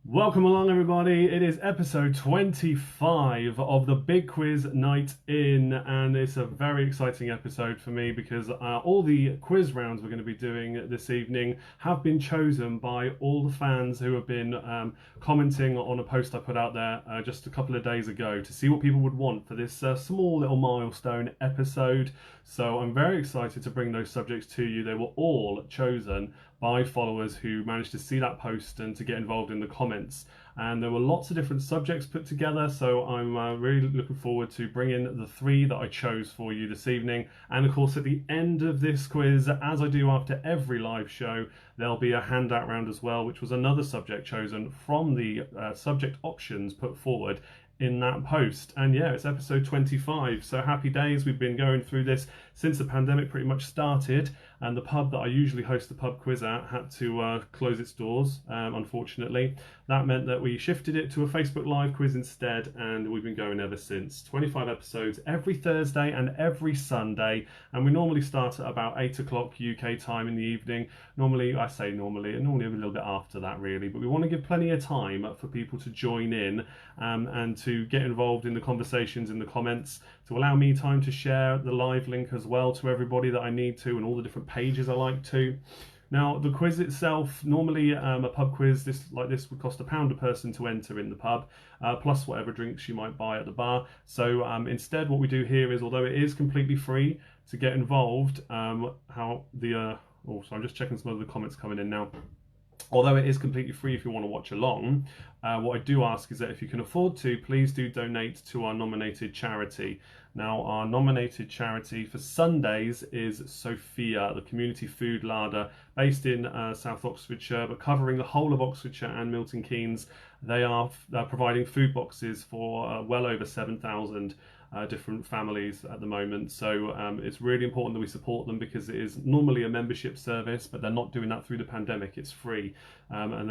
Welcome along, everybody. It is episode 25 of the Big Quiz Night In, and it's a very exciting episode for me because all the quiz rounds we're going to be doing this evening have been chosen by all the fans who have been commenting on a post I put out there just a couple of days ago to see what people would want for this small little milestone episode. So I'm very excited to bring those subjects to you. They were all chosen by followers who managed to see that post and to get involved in the comments. And there were lots of different subjects put together, so I'm really looking forward to bringing the three that I chose for you this evening. And of course, at the end of this quiz, as I do after every live show, there'll be a handout round as well, which was another subject chosen from the subject options put forward in that post. And yeah, it's episode 25, so happy days. We've been going through this since the pandemic pretty much started, and the pub that I usually host the pub quiz at had to close its doors, unfortunately. That meant that we shifted it to a Facebook Live quiz instead, and we've been going ever since. 25 episodes every Thursday and every Sunday, and we normally start at about 8 o'clock UK time in the evening. Normally a little bit after that really, but we want to give plenty of time for people to join in and to get involved in the conversations in the comments, to allow me time to share the live link as well to everybody that I need to, and all the different pages I like to. Now, the quiz itself, normally a pub quiz like this would cost £1 a person to enter in the pub, plus whatever drinks you might buy at the bar. So instead what we do here is, although it is completely free to get involved, so I'm just checking some of the comments coming in now. Although it is completely free if you want to watch along, what I do ask is that if you can afford to, please do donate to our nominated charity. Now, our nominated charity for Sundays is Sophia, the community food larder based in South Oxfordshire, but covering the whole of Oxfordshire and Milton Keynes. They are providing food boxes for well over 7,000 different families at the moment. So it's really important that we support them, because it is normally a membership service, but they're not doing that through the pandemic. It's free, and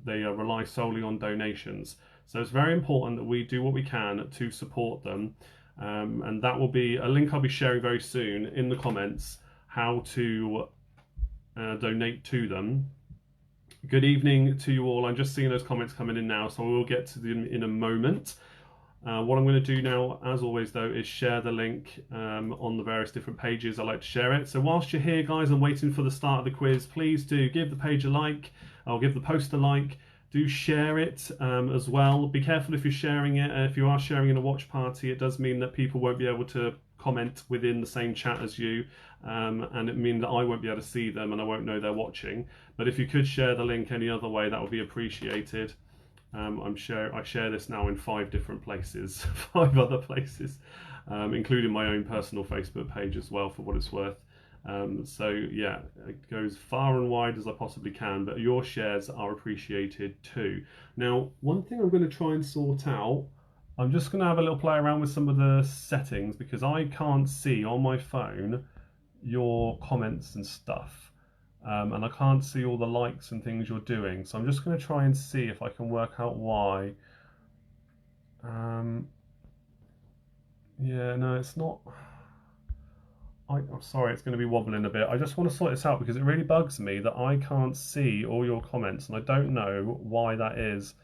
they rely solely on donations. So it's very important that we do what we can to support them. And that will be a link I'll be sharing very soon in the comments, how to donate to them. Good evening to you all. I'm just seeing those comments coming in now, so we'll get to them in a moment. What I'm going to do now, as always though, is share the link on the various different pages I like to share it. So whilst you're here, guys, and waiting for the start of the quiz, please do give the page a like, or give the post a like. Do share it as well. Be careful if you're sharing it. If you are sharing in a watch party, it does mean that people won't be able to comment within the same chat as you, and it means that I won't be able to see them and I won't know they're watching. But if you could share the link any other way, that would be appreciated. I share this now in 5 different places, 5 other places, including my own personal Facebook page as well, for what it's worth. So yeah, it goes far and wide as I possibly can, but your shares are appreciated too. Now, one thing I'm going to try and sort out, I'm just going to have a little play around with some of the settings, because I can't see on my phone your comments and stuff. And I can't see all the likes and things you're doing. So I'm just going to try and see if I can work out why. Yeah, no, it's not. I'm sorry, it's going to be wobbling a bit. I just want to sort this out, because it really bugs me that I can't see all your comments, and I don't know why that is.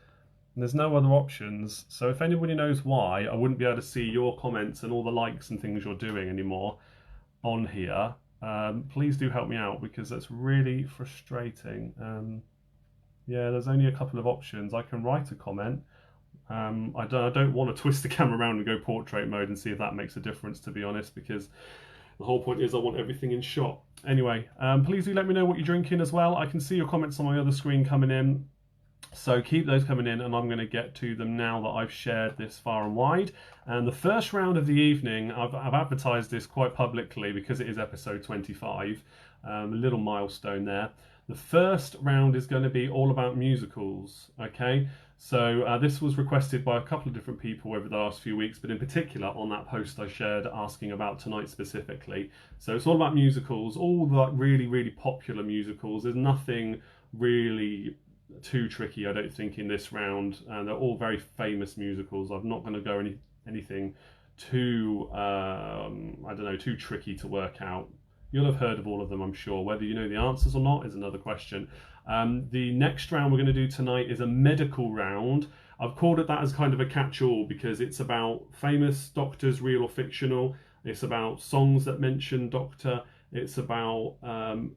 And there's no other options. So if anybody knows why, I wouldn't be able to see your comments and all the likes and things you're doing anymore on here. Please do help me out, because that's really frustrating. Yeah, there's only a couple of options. I can write a comment. I don't want to twist the camera around and go portrait mode and see if that makes a difference, to be honest, because the whole point is I want everything in shot. Anyway, please do let me know what you're drinking as well. I can see your comments on my other screen coming in, so keep those coming in, and I'm going to get to them now that I've shared this far and wide. And the first round of the evening, I've advertised this quite publicly because it is episode 25, a little milestone there. The first round is going to be all about musicals, okay? So this was requested by a couple of different people over the last few weeks, but in particular on that post I shared asking about tonight specifically. So it's all about musicals, all the really, really popular musicals. There's nothing really too tricky, I don't think, in this round, and they're all very famous musicals. I'm not going to go anything too too tricky to work out. You'll have heard of all of them, I'm sure. Whether you know the answers or not is another question. The next round we're going to do tonight is a medical round. I've called it that as kind of a catch-all because it's about famous doctors, real or fictional. It's about songs that mention doctor. It's about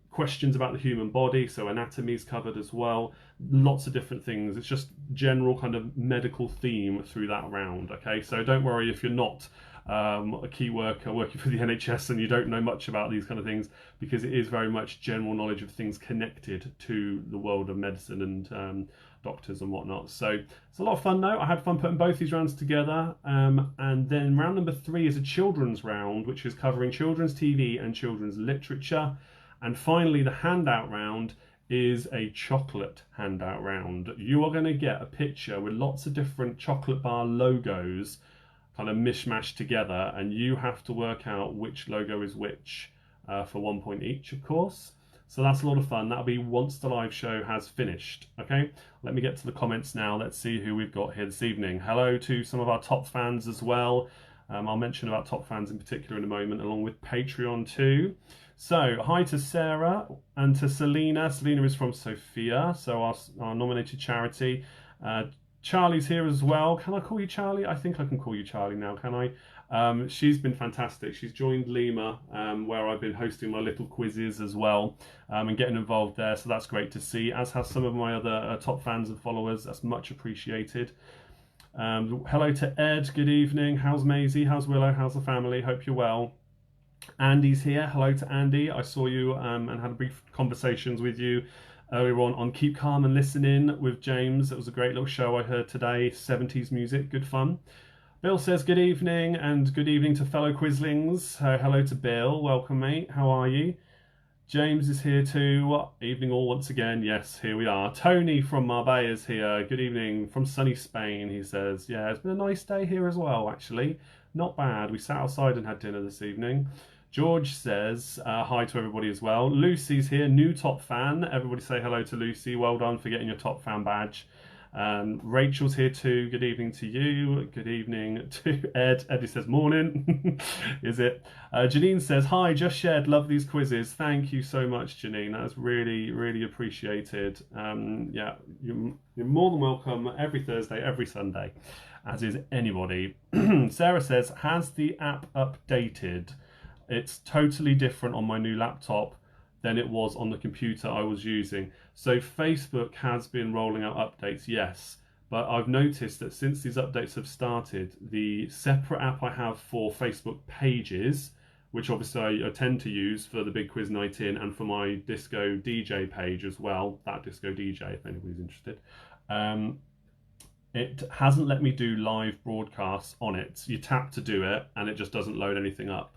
questions about the human body, so anatomy is covered as well. Lots of different things. It's just general kind of medical theme through that round, okay? So don't worry if you're not a key worker working for the NHS and you don't know much about these kind of things, because it is very much general knowledge of things connected to the world of medicine and doctors and whatnot. So it's a lot of fun though. I had fun putting both these rounds together. And then round number 3 is a children's round, which is covering children's TV and children's literature. And finally, the handout round is a chocolate handout round. You are going to get a picture with lots of different chocolate bar logos kind of mishmashed together, and you have to work out which logo is which for 1 point each, of course. So that's a lot of fun. That'll be once the live show has finished. Okay, let me get to the comments now. Let's see who we've got here this evening. Hello to some of our top fans as well. I'll mention about top fans in particular in a moment, along with Patreon too. So hi to Sarah and to Selena. Selena is from Sophia, so our nominated charity. Charlie's here as well. Can I call you Charlie? I think I can call you Charlie now, can I? She's been fantastic. She's joined Limor, where I've been hosting my little quizzes as well, and getting involved there. So that's great to see, as have some of my other top fans and followers. That's much appreciated. Hello to Ed. Good evening. How's Maisie? How's Willow? How's the family? Hope you're well. Andy's here. Hello to Andy. I saw you and had brief conversations with you earlier on Keep Calm and Listen In with James. It was a great little show I heard today. 70s music, good fun. Bill says good evening, and good evening to fellow Quizlings. Hello to Bill, welcome mate, how are you? James is here too. Evening all once again. Yes, here we are. Tony from Marbella is here. Good evening from sunny Spain, he says. Yeah, it's been a nice day here as well, actually. Not bad. We sat outside and had dinner this evening. George says hi to everybody as well. Lucy's here, new top fan. Everybody say hello to Lucy. Well done for getting your top fan badge. Rachel's here too. Good evening to you. Good evening to Ed. Eddie says morning. Is it? Janine says hi, just shared. Love these quizzes. Thank you so much, Janine. That's really, really appreciated. Yeah, you're more than welcome every Thursday, every Sunday, as is anybody. Sarah says, has the app updated? It's totally different on my new laptop than it was on the computer I was using. So Facebook has been rolling out updates, yes, but I've noticed that since these updates have started, the separate app I have for Facebook pages, which obviously I tend to use for the Big Quiz Night In and for my Disco DJ page as well, that Disco DJ if anybody's interested, it hasn't let me do live broadcasts on it. You tap to do it and it just doesn't load anything up.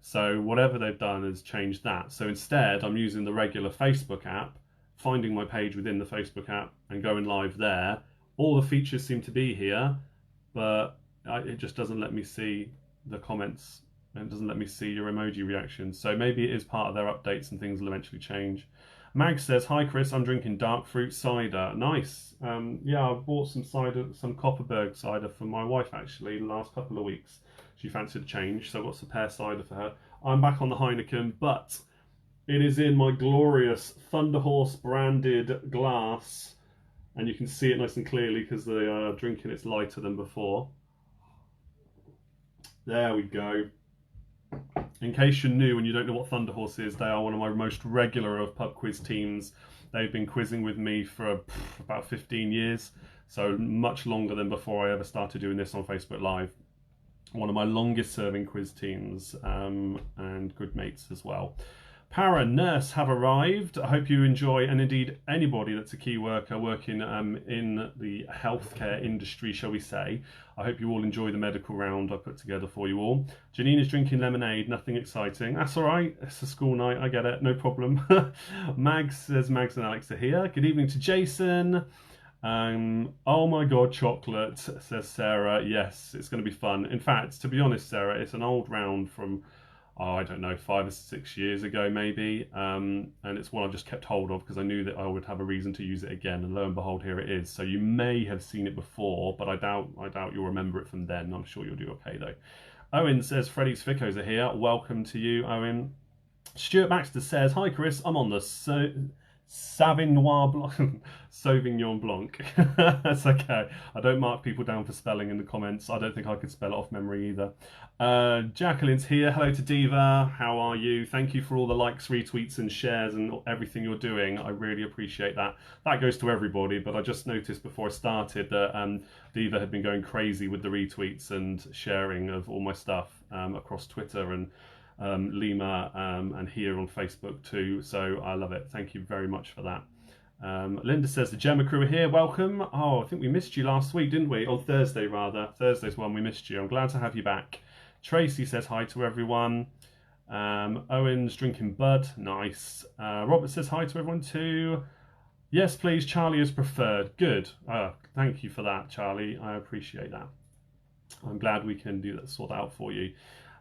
So whatever they've done has changed that. So instead, I'm using the regular Facebook app, finding my page within the Facebook app and going live there. All the features seem to be here, but it just doesn't let me see the comments and it doesn't let me see your emoji reactions. So maybe it is part of their updates and things will eventually change. Mag says, hi Chris, I'm drinking dark fruit cider. Nice. Yeah, I've bought some cider, some Copperberg cider for my wife actually the last couple of weeks. She fancied a change, so I've got some pear cider for her. I'm back on the Heineken, but it is in my glorious Thunderhorse branded glass, and you can see it nice and clearly because the drinking it's lighter than before. There we go. In case you're new and you don't know what Thunderhorse is, they are one of my most regular of pub quiz teams. They've been quizzing with me for about 15 years, so much longer than before I ever started doing this on Facebook Live. One of my longest serving quiz teams, and good mates as well. Para Nurse have arrived. I hope you enjoy, and indeed anybody that's a key worker working in the healthcare industry, shall we say. I hope you all enjoy the medical round I put together for you all. Janine is drinking lemonade, nothing exciting. That's all right, it's a school night, I get it, no problem. Mags says Mags and Alex are here. Good evening to Jason. Oh my god, chocolate, says Sarah. Yes, it's going to be fun. In fact, to be honest, Sarah, it's an old round from, I don't know, 5 or 6 years ago maybe, and it's one I just kept hold of because I knew that I would have a reason to use it again, and lo and behold, here it is. So you may have seen it before, but I doubt you'll remember it from then. I'm sure you'll do okay though. Owen says Freddie's Ficcos are here. Welcome to you, Owen. Stuart Baxter says, hi Chris, I'm on the Sauvignon Blanc. Sauvignon Blanc. That's okay. I don't mark people down for spelling in the comments. I don't think I could spell it off memory either. Jacqueline's here. Hello to Diva. How are you? Thank you for all the likes, retweets, and shares and everything you're doing. I really appreciate that. That goes to everybody, but I just noticed before I started that Diva had been going crazy with the retweets and sharing of all my stuff across Twitter and Limor and here on Facebook too. So I love it. Thank you very much for that. Linda says the Gemma crew are here. Welcome. Oh, I think we missed you last week, didn't we? On Thursday, rather. Thursday's one we missed you. I'm glad to have you back. Tracy says hi to everyone. Owen's drinking Bud. Nice. Robert says hi to everyone too. Yes, please. Charlie is preferred. Good. Thank you for that, Charlie. I appreciate that. I'm glad we can do that, sort that out for you.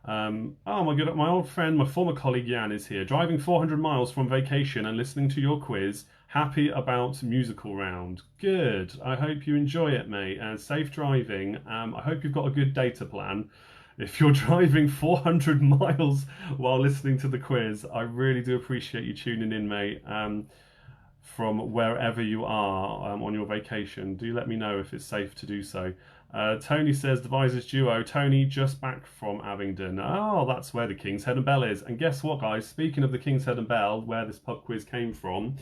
Oh my god, my old friend, my former colleague Jan is here, driving 400 miles from vacation and listening to your quiz. Happy about musical round. Good. I hope you enjoy it, mate, and safe driving. I hope you've got a good data plan. If you're driving 400 miles while listening to the quiz, I really do appreciate you tuning in, mate. From wherever you are on your vacation, do let me know if it's safe to do so. Tony says Devisers Duo. Tony just back from Abingdon. Oh, that's where the King's Head and Bell is. And guess what, guys? Speaking of the King's Head and Bell, where this pub quiz came from,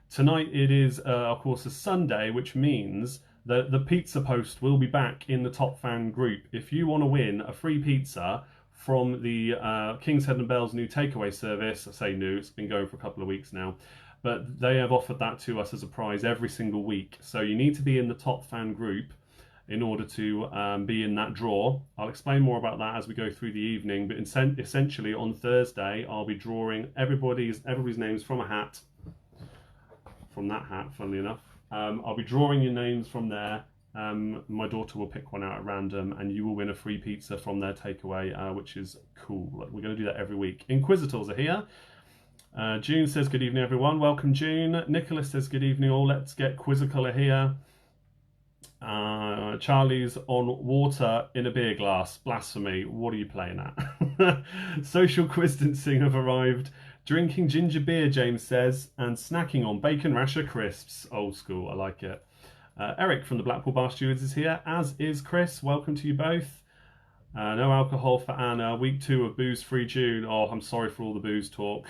tonight it is, of course, a Sunday, which means that the pizza post will be back in the top fan group. If you want to win a free pizza from the King's Head and Bell's new takeaway service, I say new, it's been going for a couple of weeks now, but they have offered that to us as a prize every single week. So you need to be in the top fan group in order to be in that draw. I'll explain more about that as we go through the evening, but essentially on Thursday I'll be drawing everybody's names from a hat, from that hat, funnily enough. I'll be drawing your names from there. My daughter will pick one out at random and you will win a free pizza from their takeaway, which is cool. We're going to do that every week. Inquisitors are here. June says good evening everyone. Welcome June. Nicholas says good evening all. Let's get Quizzical here. Charlie's on water in a beer glass. Blasphemy. What are you playing at? Social quistancing have arrived. Drinking ginger beer, James says, and snacking on bacon rasher crisps. Old school, I like it. Eric from the Blackpool Bar Stewards is here, as is Chris. Welcome to you both. No alcohol for Anna. Week 2 of booze-free June. Oh, I'm sorry for all the booze talk.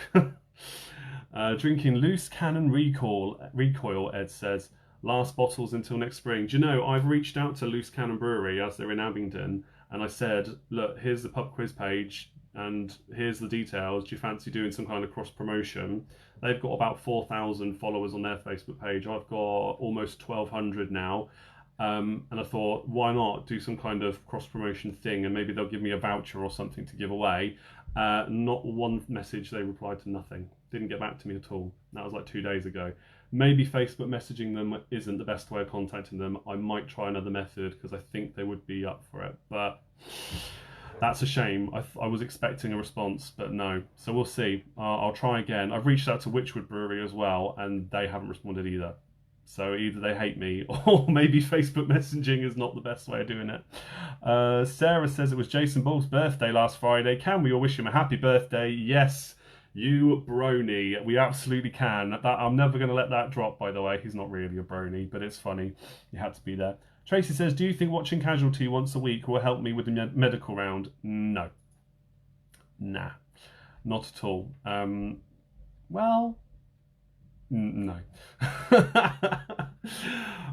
Drinking loose cannon recoil, Ed says. Last bottles until next spring. Do you know, I've reached out to Loose Cannon Brewery as they're in Abingdon, and I said, look, here's the pub quiz page, and here's the details. Do you fancy doing some kind of cross promotion? They've got about 4,000 followers on their Facebook page. I've got almost 1,200 now. And I thought, why not do some kind of cross promotion thing, and maybe they'll give me a voucher or something to give away. Not one message. They replied to nothing. Didn't get back to me at all. That was like 2 days ago. Maybe Facebook messaging them isn't the best way of contacting them. I might try another method because I think they would be up for it. But that's a shame. I was expecting a response, but no. So we'll see. I'll try again. I've reached out to Witchwood Brewery as well, and they haven't responded either. So either they hate me, or maybe Facebook messaging is not the best way of doing it. Sarah says it was Jason Ball's birthday last Friday. Can we all wish him a happy birthday? Yes, you brony. We absolutely can. I'm never going to let that drop, by the way. He's not really a brony, but it's funny. You had to be there. Tracy says, do you think watching Casualty once a week will help me with the medical round? No. Nah. Not at all. Well... no.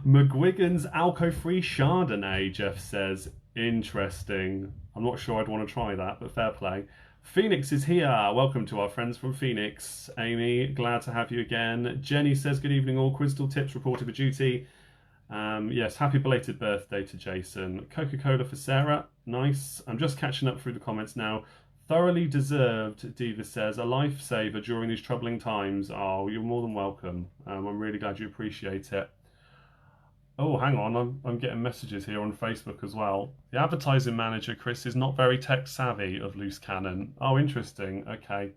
McGuigan's alcohol-free Chardonnay, Jeff says. Interesting. I'm not sure I'd want to try that, but fair play. Phoenix is here. Welcome to our friends from Phoenix. Amy, glad to have you again. Jenny says, good evening all. Crystal Tips reported for duty. Yes, happy belated birthday to Jason. Coca-Cola for Sarah. Nice. I'm just catching up through the comments now. Thoroughly deserved, Diva says, a lifesaver during these troubling times. Oh, you're more than welcome. I'm really glad you appreciate it. Oh, hang on, I'm getting messages here on Facebook as well. The advertising manager, Chris, is not very tech savvy of Loose Cannon. Oh, interesting. Okay.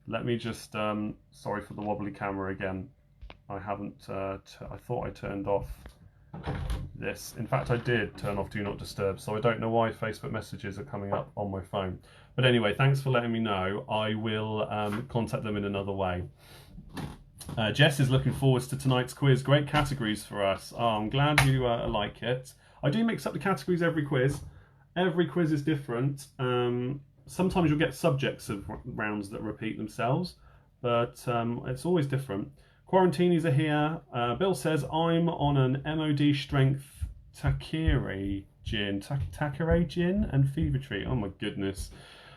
Let me just, sorry for the wobbly camera again. I haven't, I thought I turned off this. In fact, I did turn off Do Not Disturb, so I don't know why Facebook messages are coming up on my phone. But anyway, thanks for letting me know. I will contact them in another way. Jess is looking forward to tonight's quiz. Great categories for us. Oh, I'm glad you like it. I do mix up the categories every quiz. Every quiz is different. Sometimes you'll get subjects of rounds that repeat themselves, but it's always different. Quarantinis are here. Bill says, I'm on an MOD strength Takiri gin. Takire gin and Fever Tree. Oh my goodness.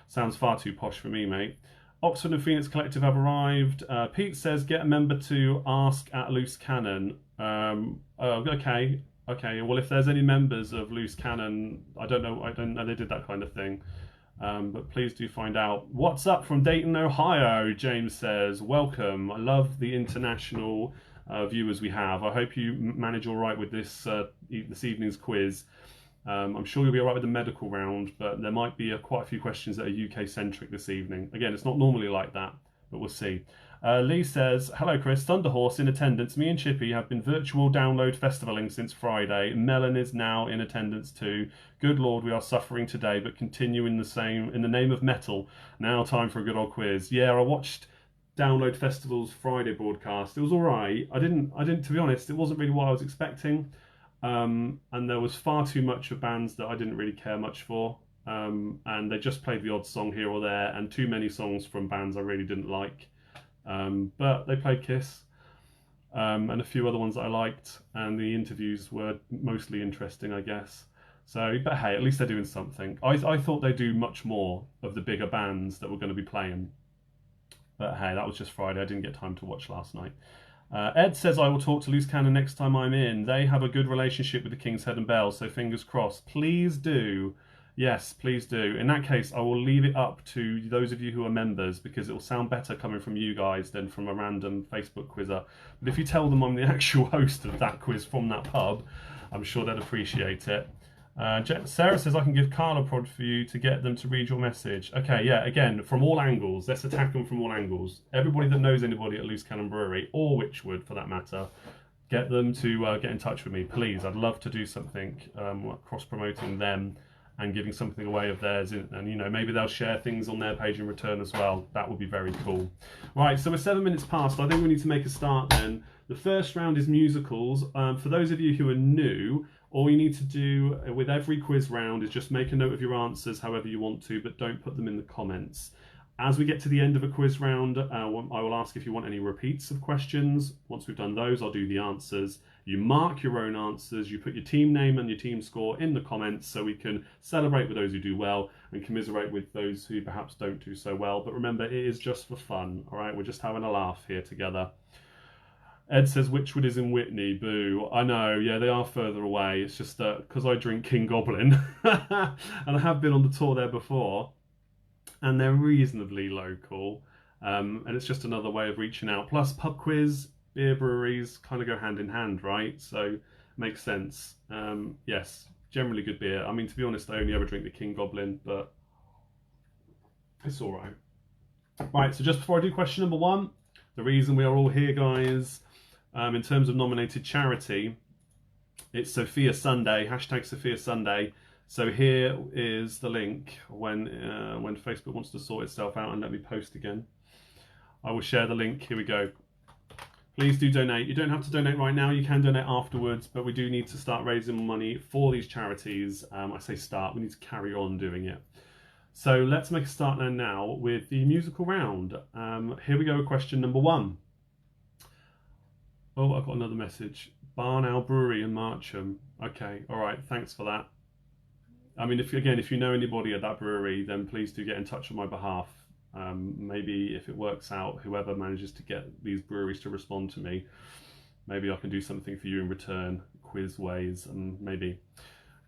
Sounds far too posh for me, mate. Oxford and Phoenix Collective have arrived. Pete says, get a member to ask at Loose Cannon. Okay. Well, if there's any members of Loose Cannon, I don't know they did that kind of thing. But please do find out. What's up from Dayton, Ohio? James says, welcome. I love the international viewers we have. I hope you manage all right with this evening's quiz. I'm sure you'll be all right with the medical round, but there might be quite a few questions that are UK-centric this evening. Again, it's not normally like that, but we'll see. Lee says, hello Chris, Thunderhorse in attendance. Me and Chippy have been virtual download festivaling since Friday. Melon is now in attendance too. Good Lord, we are suffering today, but continue in the name of metal. Now time for a good old quiz. Yeah, I watched Download Festival's Friday broadcast. It was all right. I didn't, to be honest, it wasn't really what I was expecting. And there was far too much of bands that I didn't really care much for. And they just played the odd song here or there, and too many songs from bands I really didn't like. But they played Kiss, and a few other ones that I liked, and the interviews were mostly interesting, I guess. So, but hey, at least they're doing something. I thought they'd do much more of the bigger bands that were going to be playing. But hey, that was just Friday. I didn't get time to watch last night. Ed says, I will talk to Loose Cannon next time I'm in. They have a good relationship with the King's Head and Bells, so fingers crossed. Please do. Yes, please do. In that case, I will leave it up to those of you who are members, because it will sound better coming from you guys than from a random Facebook quizzer. But if you tell them I'm the actual host of that quiz from that pub, I'm sure they'd appreciate it. Sarah says, I can give Carl a prod for you to get them to read your message. Okay, yeah, again, from all angles. Let's attack them from all angles. Everybody that knows anybody at Loose Cannon Brewery, or Witchwood for that matter, get them to get in touch with me, please. I'd love to do something cross-promoting them and giving something away of theirs, and you know, maybe they'll share things on their page in return as well. That would be very cool. Right, so we're 7 minutes past. I think we need to make a start then. The first round is musicals. For those of you who are new, all you need to do with every quiz round is just make a note of your answers however you want to, but don't put them in the comments. As we get to the end of a quiz round, I will ask if you want any repeats of questions. Once we've done those, I'll do the answers. You mark your own answers, you put your team name and your team score in the comments so we can celebrate with those who do well and commiserate with those who perhaps don't do so well. But remember, it is just for fun, all right? We're just having a laugh here together. Ed says, Witchwood is in Whitney, boo. I know, yeah, they are further away. It's just that because I drink King Goblin, and I have been on the tour there before, and they're reasonably local, and it's just another way of reaching out. Plus, pub quiz, beer breweries kind of go hand in hand, right? So, makes sense. Yes, generally good beer. I mean, to be honest, I only ever drink the King Goblin, but it's all right. Right, so just before I do question number one, the reason we are all here, guys, in terms of nominated charity, it's Sophia Sunday, hashtag Sophia Sunday. So here is the link when Facebook wants to sort itself out and let me post again. I will share the link. Here we go. Please do donate. You don't have to donate right now. You can donate afterwards, but we do need to start raising money for these charities. I say start, we need to carry on doing it. So let's make a start now with the musical round. Here we go with question number one. Oh, I've got another message. Barn Owl Brewery in Marcham. Okay, all right, thanks for that. I mean, if you know anybody at that brewery, then please do get in touch on my behalf. Maybe if it works out, whoever manages to get these breweries to respond to me, maybe I can do something for you in return, quiz ways, and maybe.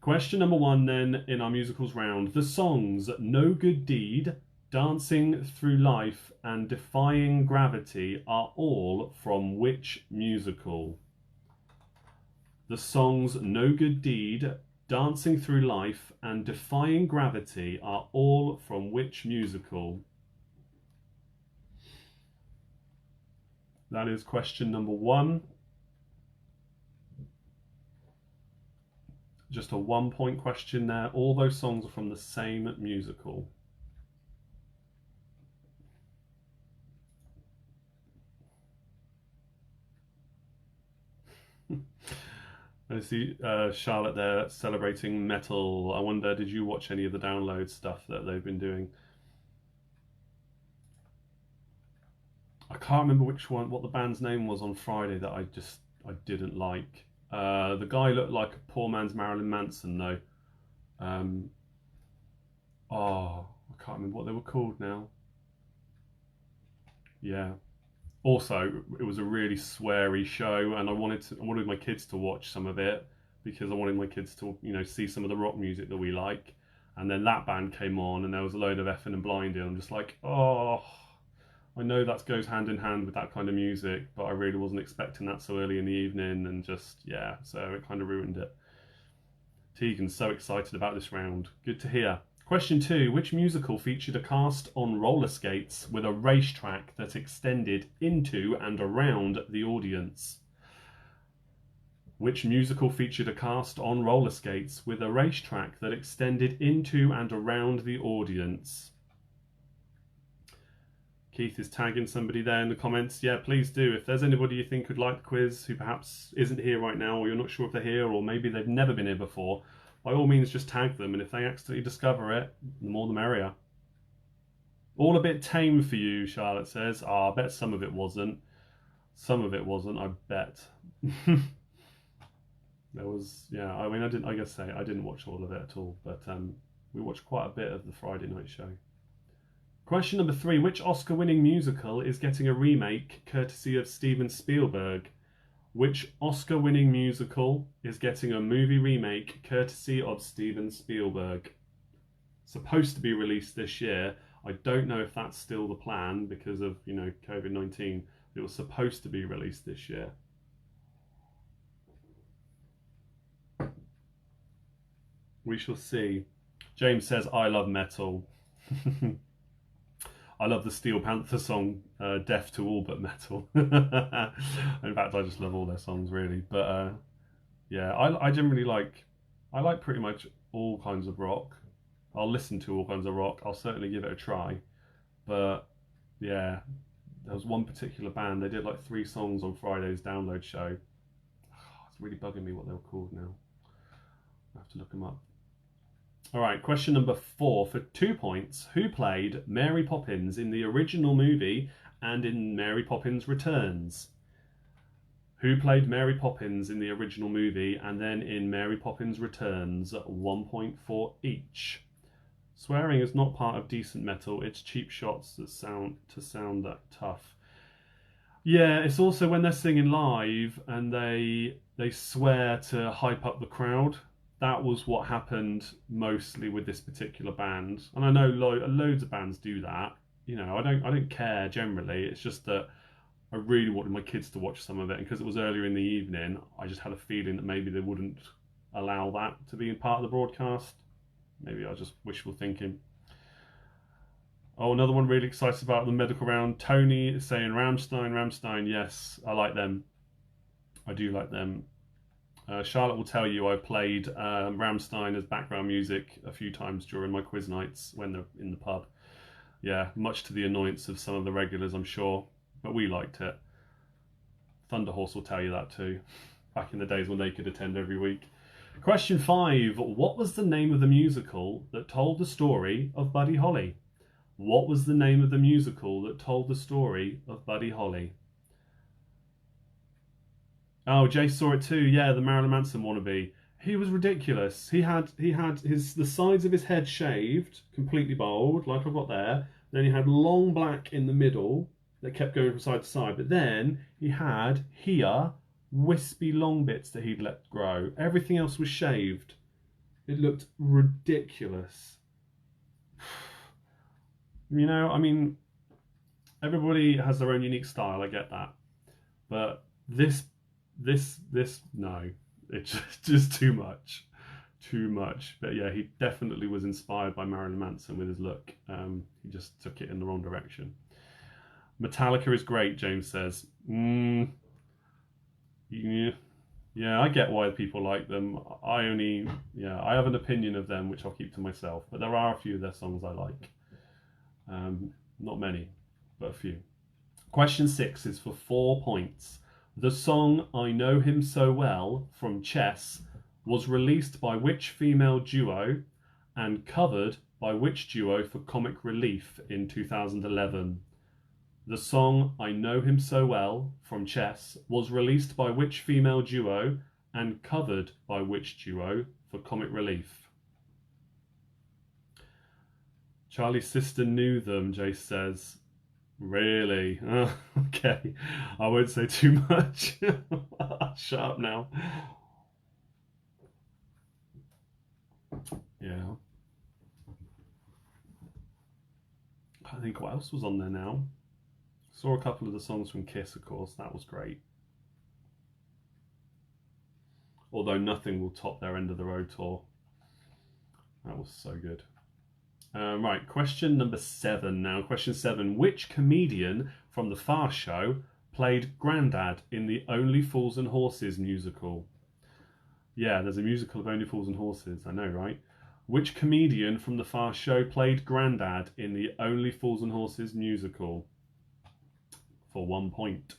Question number one then in our musicals round. The songs No Good Deed, Dancing Through Life and Defying Gravity are all from which musical? The songs No Good Deed, Dancing Through Life and Defying Gravity are all from which musical? That is question number one. Just a 1 point question there. All those songs are from the same musical. I see Charlotte there celebrating metal. I wonder, did you watch any of the download stuff that they've been doing? I can't remember what the band's name was on Friday that I didn't like. The guy looked like a poor man's Marilyn Manson though. Um, I can't remember what they were called now. Yeah. Also, it was a really sweary show, and I wanted my kids to watch some of it because I wanted my kids to see some of the rock music that we like. And then that band came on, and there was a load of effing and blinding. I'm just like, oh, I know that goes hand in hand with that kind of music, but I really wasn't expecting that so early in the evening, and just yeah, so it kind of ruined it. Tegan's so excited about this round. Good to hear. Question 2. Which musical featured a cast on roller skates with a racetrack that extended into and around the audience? Which musical featured a cast on roller skates with a racetrack that extended into and around the audience? Keith is tagging somebody there in the comments. Yeah, please do. If there's anybody you think would like the quiz who perhaps isn't here right now, or you're not sure if they're here, or maybe they've never been here before, by all means just tag them, and if they accidentally discover it, the more the merrier. All a bit tame for you, Charlotte says. I bet some of it wasn't. Some of it wasn't, I bet. There was, yeah, I mean, I didn't watch all of it at all, but we watched quite a bit of the Friday night show. Question number 3. Which Oscar-winning musical is getting a remake courtesy of Steven Spielberg? Which Oscar-winning musical is getting a movie remake courtesy of Steven Spielberg? Supposed to be released this year. I don't know if that's still the plan because of, COVID-19. It was supposed to be released this year. We shall see. James says, I love metal. I love the Steel Panther song, Deaf to All But Metal. In fact, I just love all their songs, really. But yeah, I generally I like pretty much all kinds of rock. I'll listen to all kinds of rock. I'll certainly give it a try. But yeah, there was one particular band. They did like 3 songs on Friday's download show. It's really bugging me what they were called now. I have to look them up. All right, question number 4 for 2 points. Who played Mary Poppins in the original movie and in Mary Poppins Returns? Who played Mary Poppins in the original movie and then in Mary Poppins Returns? 1 point for each. Swearing is not part of decent metal. It's cheap shots that sound that tough. Yeah, it's also when they're singing live and they swear to hype up the crowd. That was what happened mostly with this particular band, and I know loads of bands do that. I don't care generally. It's just that I really wanted my kids to watch some of it, and because it was earlier in the evening, I just had a feeling that maybe they wouldn't allow that to be part of the broadcast. Maybe I was just wishful thinking. Oh, another one really excited about the medical round. Tony is saying Rammstein. Yes, I like them. I do like them. Charlotte will tell you I played Rammstein as background music a few times during my quiz nights when they're in the pub. Yeah, much to the annoyance of some of the regulars, I'm sure, but we liked it. Thunderhorse will tell you that too, back in the days when they could attend every week. Question 5. What was the name of the musical that told the story of Buddy Holly? What was the name of the musical that told the story of Buddy Holly? Oh, Jay saw it too. Yeah, the Marilyn Manson wannabe. He was ridiculous. He had the sides of his head shaved, completely bald, like I've got there. Then he had long black in the middle that kept going from side to side. But then he had here wispy long bits that he'd let grow. Everything else was shaved. It looked ridiculous. I mean, everybody has their own unique style. I get that, but this no, it's just too much. But yeah, he definitely was inspired by Marilyn Manson with his look. He just took it in the wrong direction. Metallica is great, James says. Yeah, I get why people like them. I have an opinion of them which I'll keep to myself, but there are a few of their songs I like. Not many, but a few. Question 6 is for 4 points. The song I Know Him So Well from Chess was released by which female duo and covered by which duo for comic relief in 2011? The song I Know Him So Well from Chess was released by which female duo and covered by which duo for comic relief? Charlie's sister knew them, Jace says. Really? Oh, okay. I won't say too much. Shut up now. Yeah. I think what else was on there now? Saw a couple of the songs from Kiss, of course. That was great. Although nothing will top their End of the Road tour. That was so good. Right, question number 7 now. Question 7. Which comedian from The Fast Show played Grandad in the Only Fools and Horses musical? Yeah, there's a musical of Only Fools and Horses. I know, right? Which comedian from The Fast Show played Grandad in the Only Fools and Horses musical? For 1 point.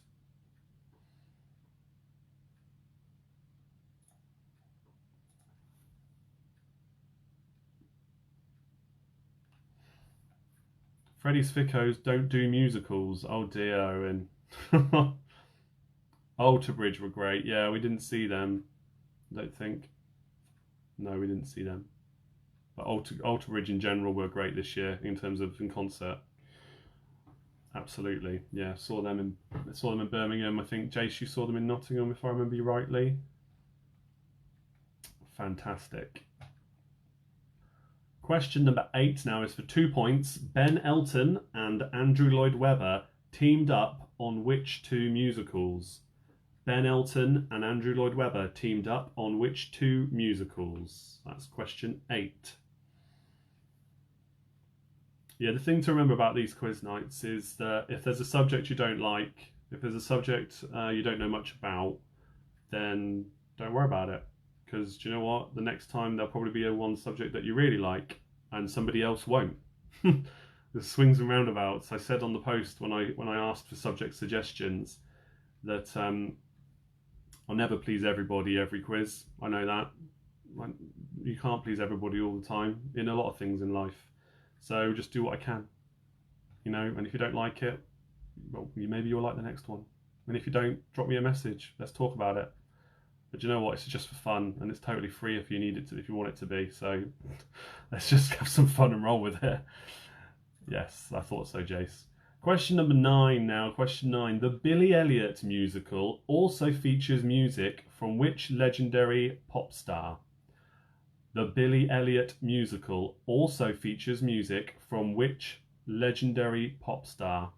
Freddie's Ficcos don't do musicals. Oh dear, Owen. Alter Bridge were great. Yeah, we didn't see them. I don't think. No, we didn't see them. But Alter Bridge in general were great this year in terms of in concert. Absolutely, yeah. Saw them in Birmingham. I think Jace, you saw them in Nottingham, if I remember you rightly. Fantastic. Question number 8 now is for 2 points. Ben Elton and Andrew Lloyd Webber teamed up on which 2 musicals? Ben Elton and Andrew Lloyd Webber teamed up on which 2 musicals? That's question 8. Yeah, the thing to remember about these quiz nights is that if there's a subject you don't like, if there's a subject you don't know much about, then don't worry about it. Because do you know what? The next time there'll probably be one subject that you really like and somebody else won't. There's swings and roundabouts. I said on the post when I asked for subject suggestions that I'll never please everybody every quiz. I know that. You can't please everybody all the time in a lot of things in life. So just do what I can, you know, and if you don't like it, well, maybe you'll like the next one. And if you don't, drop me a message. Let's talk about it. But you know what? It's just for fun, and it's totally free if you need it to, if you want it to be. So let's just have some fun and roll with it. Yes, I thought so, Jace. Question number 9 now. Question 9. The Billy Elliot musical also features music from which legendary pop star? The Billy Elliot musical also features music from which legendary pop star?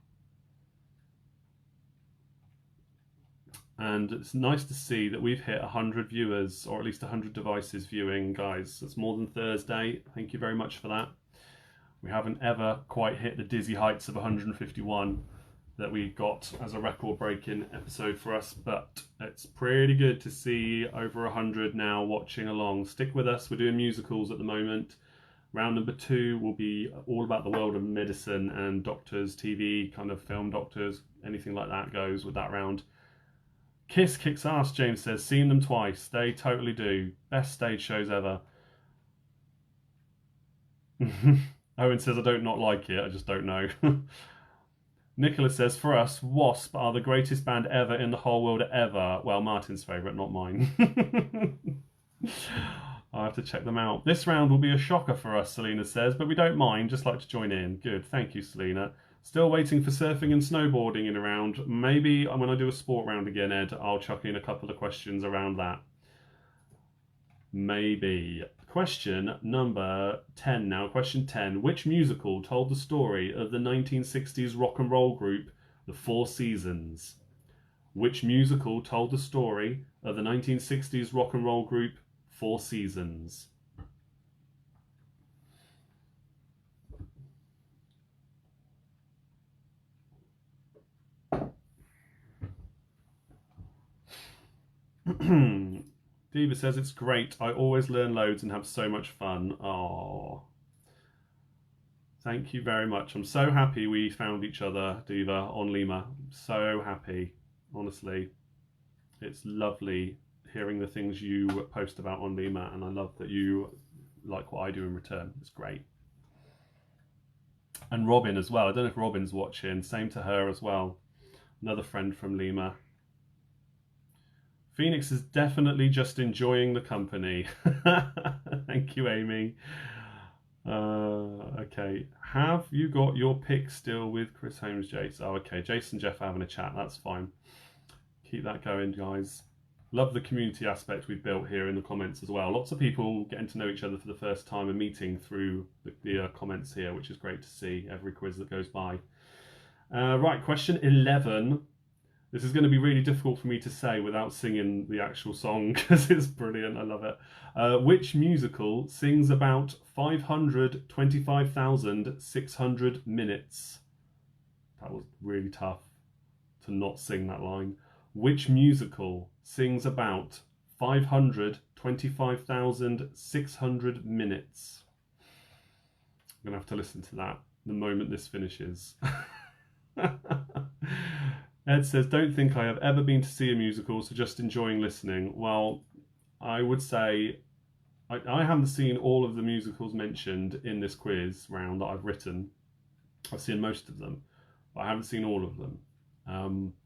And it's nice to see that we've hit 100 viewers, or at least 100 devices viewing, guys. That's more than Thursday. Thank you very much for that. We haven't ever quite hit the dizzy heights of 151 that we got as a record-breaking episode for us, but it's pretty good to see over 100 now watching along. Stick with us. We're doing musicals at the moment. Round number 2 will be all about the world of medicine and doctors, TV, kind of film doctors, anything like that goes with that round. Kiss kicks ass, James says. Seen them twice. They totally do. Best stage shows ever. Owen says, I don't not like it. I just don't know. Nicholas says, for us, Wasp are the greatest band ever in the whole world ever. Well, Martin's favourite, not mine. I'll have to check them out. This round will be a shocker for us, Selena says, but we don't mind. Just like to join in. Good. Thank you, Selena. Still waiting for surfing and snowboarding in a round. Maybe when I do a sport round again, Ed, I'll chuck in a couple of questions around that. Maybe. Question number 10 now. Question 10. Which musical told the story of the 1960s rock and roll group, The Four Seasons? Which musical told the story of the 1960s rock and roll group, Four Seasons? Diva says it's great. I always learn loads and have so much fun. Oh, thank you very much. I'm so happy we found each other, Diva, on Limor. So happy, honestly. It's lovely hearing the things you post about on Limor, and I love that you like what I do in return. It's great. And Robin as well. I don't know if Robin's watching. Same to her as well. Another friend from Limor. Phoenix is definitely just enjoying the company. Thank you, Amy. Okay. Have you got your pick still with Chris Holmes, Jace? Oh, okay. Jason and Jeff are having a chat. That's fine. Keep that going, guys. Love the community aspect we've built here in the comments as well. Lots of people getting to know each other for the first time and meeting through the comments here, which is great to see every quiz that goes by. Right, question 11. This is going to be really difficult for me to say without singing the actual song because it's brilliant. I love it. Which musical sings about 525,600 minutes? That was really tough to not sing that line. Which musical sings about 525,600 minutes? I'm going to have to listen to that the moment this finishes. Ed says, don't think I have ever been to see a musical, so just enjoying listening. Well, I would say I haven't seen all of the musicals mentioned in this quiz round that I've written. I've seen most of them, but I haven't seen all of them.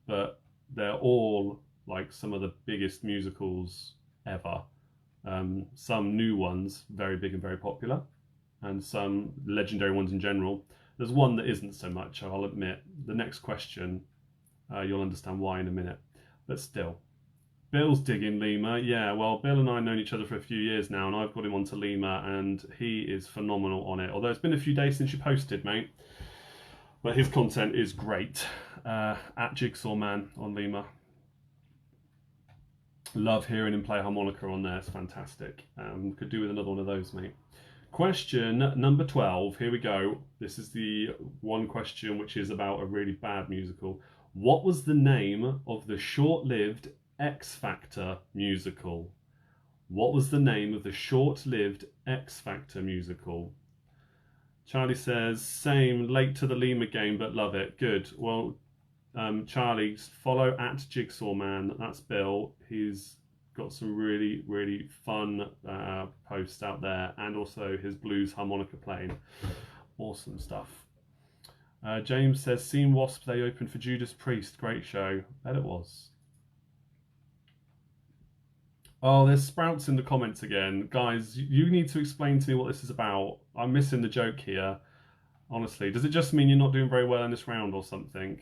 But they're all like some of the biggest musicals ever. Some new ones, very big and very popular, and some legendary ones in general. There's one that isn't so much, I'll admit. The next question, you'll understand why in a minute. But still, Bill's digging Limor. Yeah, well, Bill and I have known each other for a few years now, and I've got him onto Limor, and he is phenomenal on it. Although it's been a few days since you posted, mate. But his content is great. At Jigsaw Man on Limor. Love hearing him play harmonica on there. It's fantastic. Could do with another one of those, mate. Question number 12. Here we go. This is the one question which is about a really bad musical. What was the name of the short-lived X Factor musical? What was the name of the short-lived X Factor musical? Charlie says, same, late to the Limor game, but love it. Good. Well, Charlie, follow at Jigsaw Man. That's Bill. He's got some really, really fun posts out there, and also his blues harmonica playing. Awesome stuff. James says, seen Wasp, they opened for Judas Priest. Great show. Bet it was. Oh, there's Sprouts in the comments again. Guys, you need to explain to me what this is about. I'm missing the joke here. Honestly, does it just mean you're not doing very well in this round or something?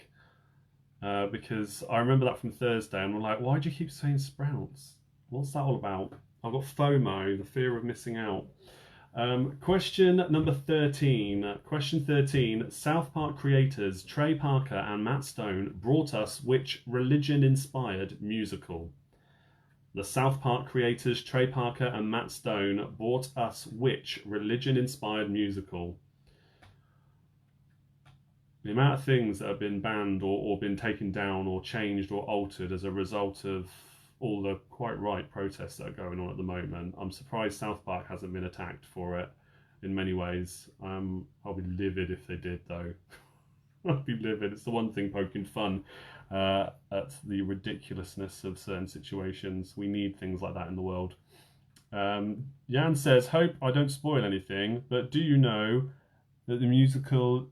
Because I remember that from Thursday, and I'm like, why do you keep saying Sprouts? What's that all about? I've got FOMO, the fear of missing out. Question number 13. Question 13. South Park creators Trey Parker and Matt Stone brought us which religion-inspired musical? The South Park creators Trey Parker and Matt Stone brought us which religion-inspired musical? The amount of things that have been banned or been taken down or changed or altered as a result of all the quite right protests that are going on at the moment. I'm surprised South Park hasn't been attacked for it in many ways. I'll be livid if they did, though. I'd be livid. It's the one thing poking fun at the ridiculousness of certain situations. We need things like that in the world. Jan says, hope I don't spoil anything, but do you know that the musical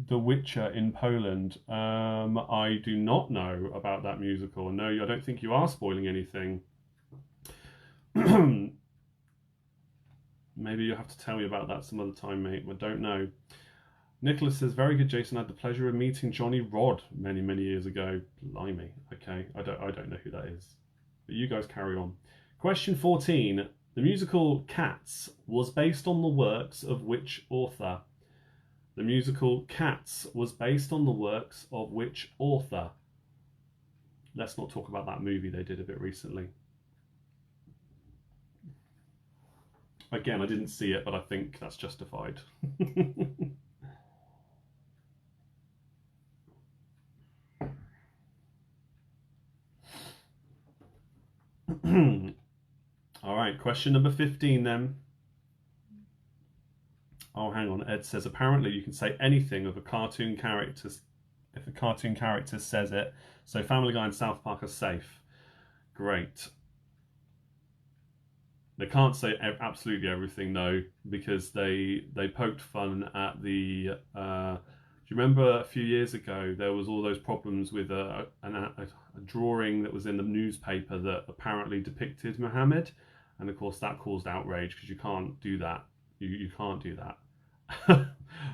The Witcher in Poland? I do not know about that musical. No, I don't think you are spoiling anything. Maybe you'll have to tell me about that some other time, mate. I don't know. Nicholas says, very good, Jason. I had the pleasure of meeting Johnny Rod many, many years ago. Blimey. Okay, I don't know who that is. But you guys carry on. Question 14. The musical Cats was based on the works of which author? The musical Cats was based on the works of which author? Let's not talk about that movie they did a bit recently. Again, I didn't see it, but I think that's justified. All right, question number 15 then. Oh, hang on. Ed says, apparently you can say anything of a cartoon character if a cartoon character says it. So Family Guy and South Park are safe. Great. They can't say absolutely everything, though, because they poked fun at the. Do you remember a few years ago there was all those problems with a drawing that was in the newspaper that apparently depicted Muhammad, and of course that caused outrage because you can't do that. You can't do that.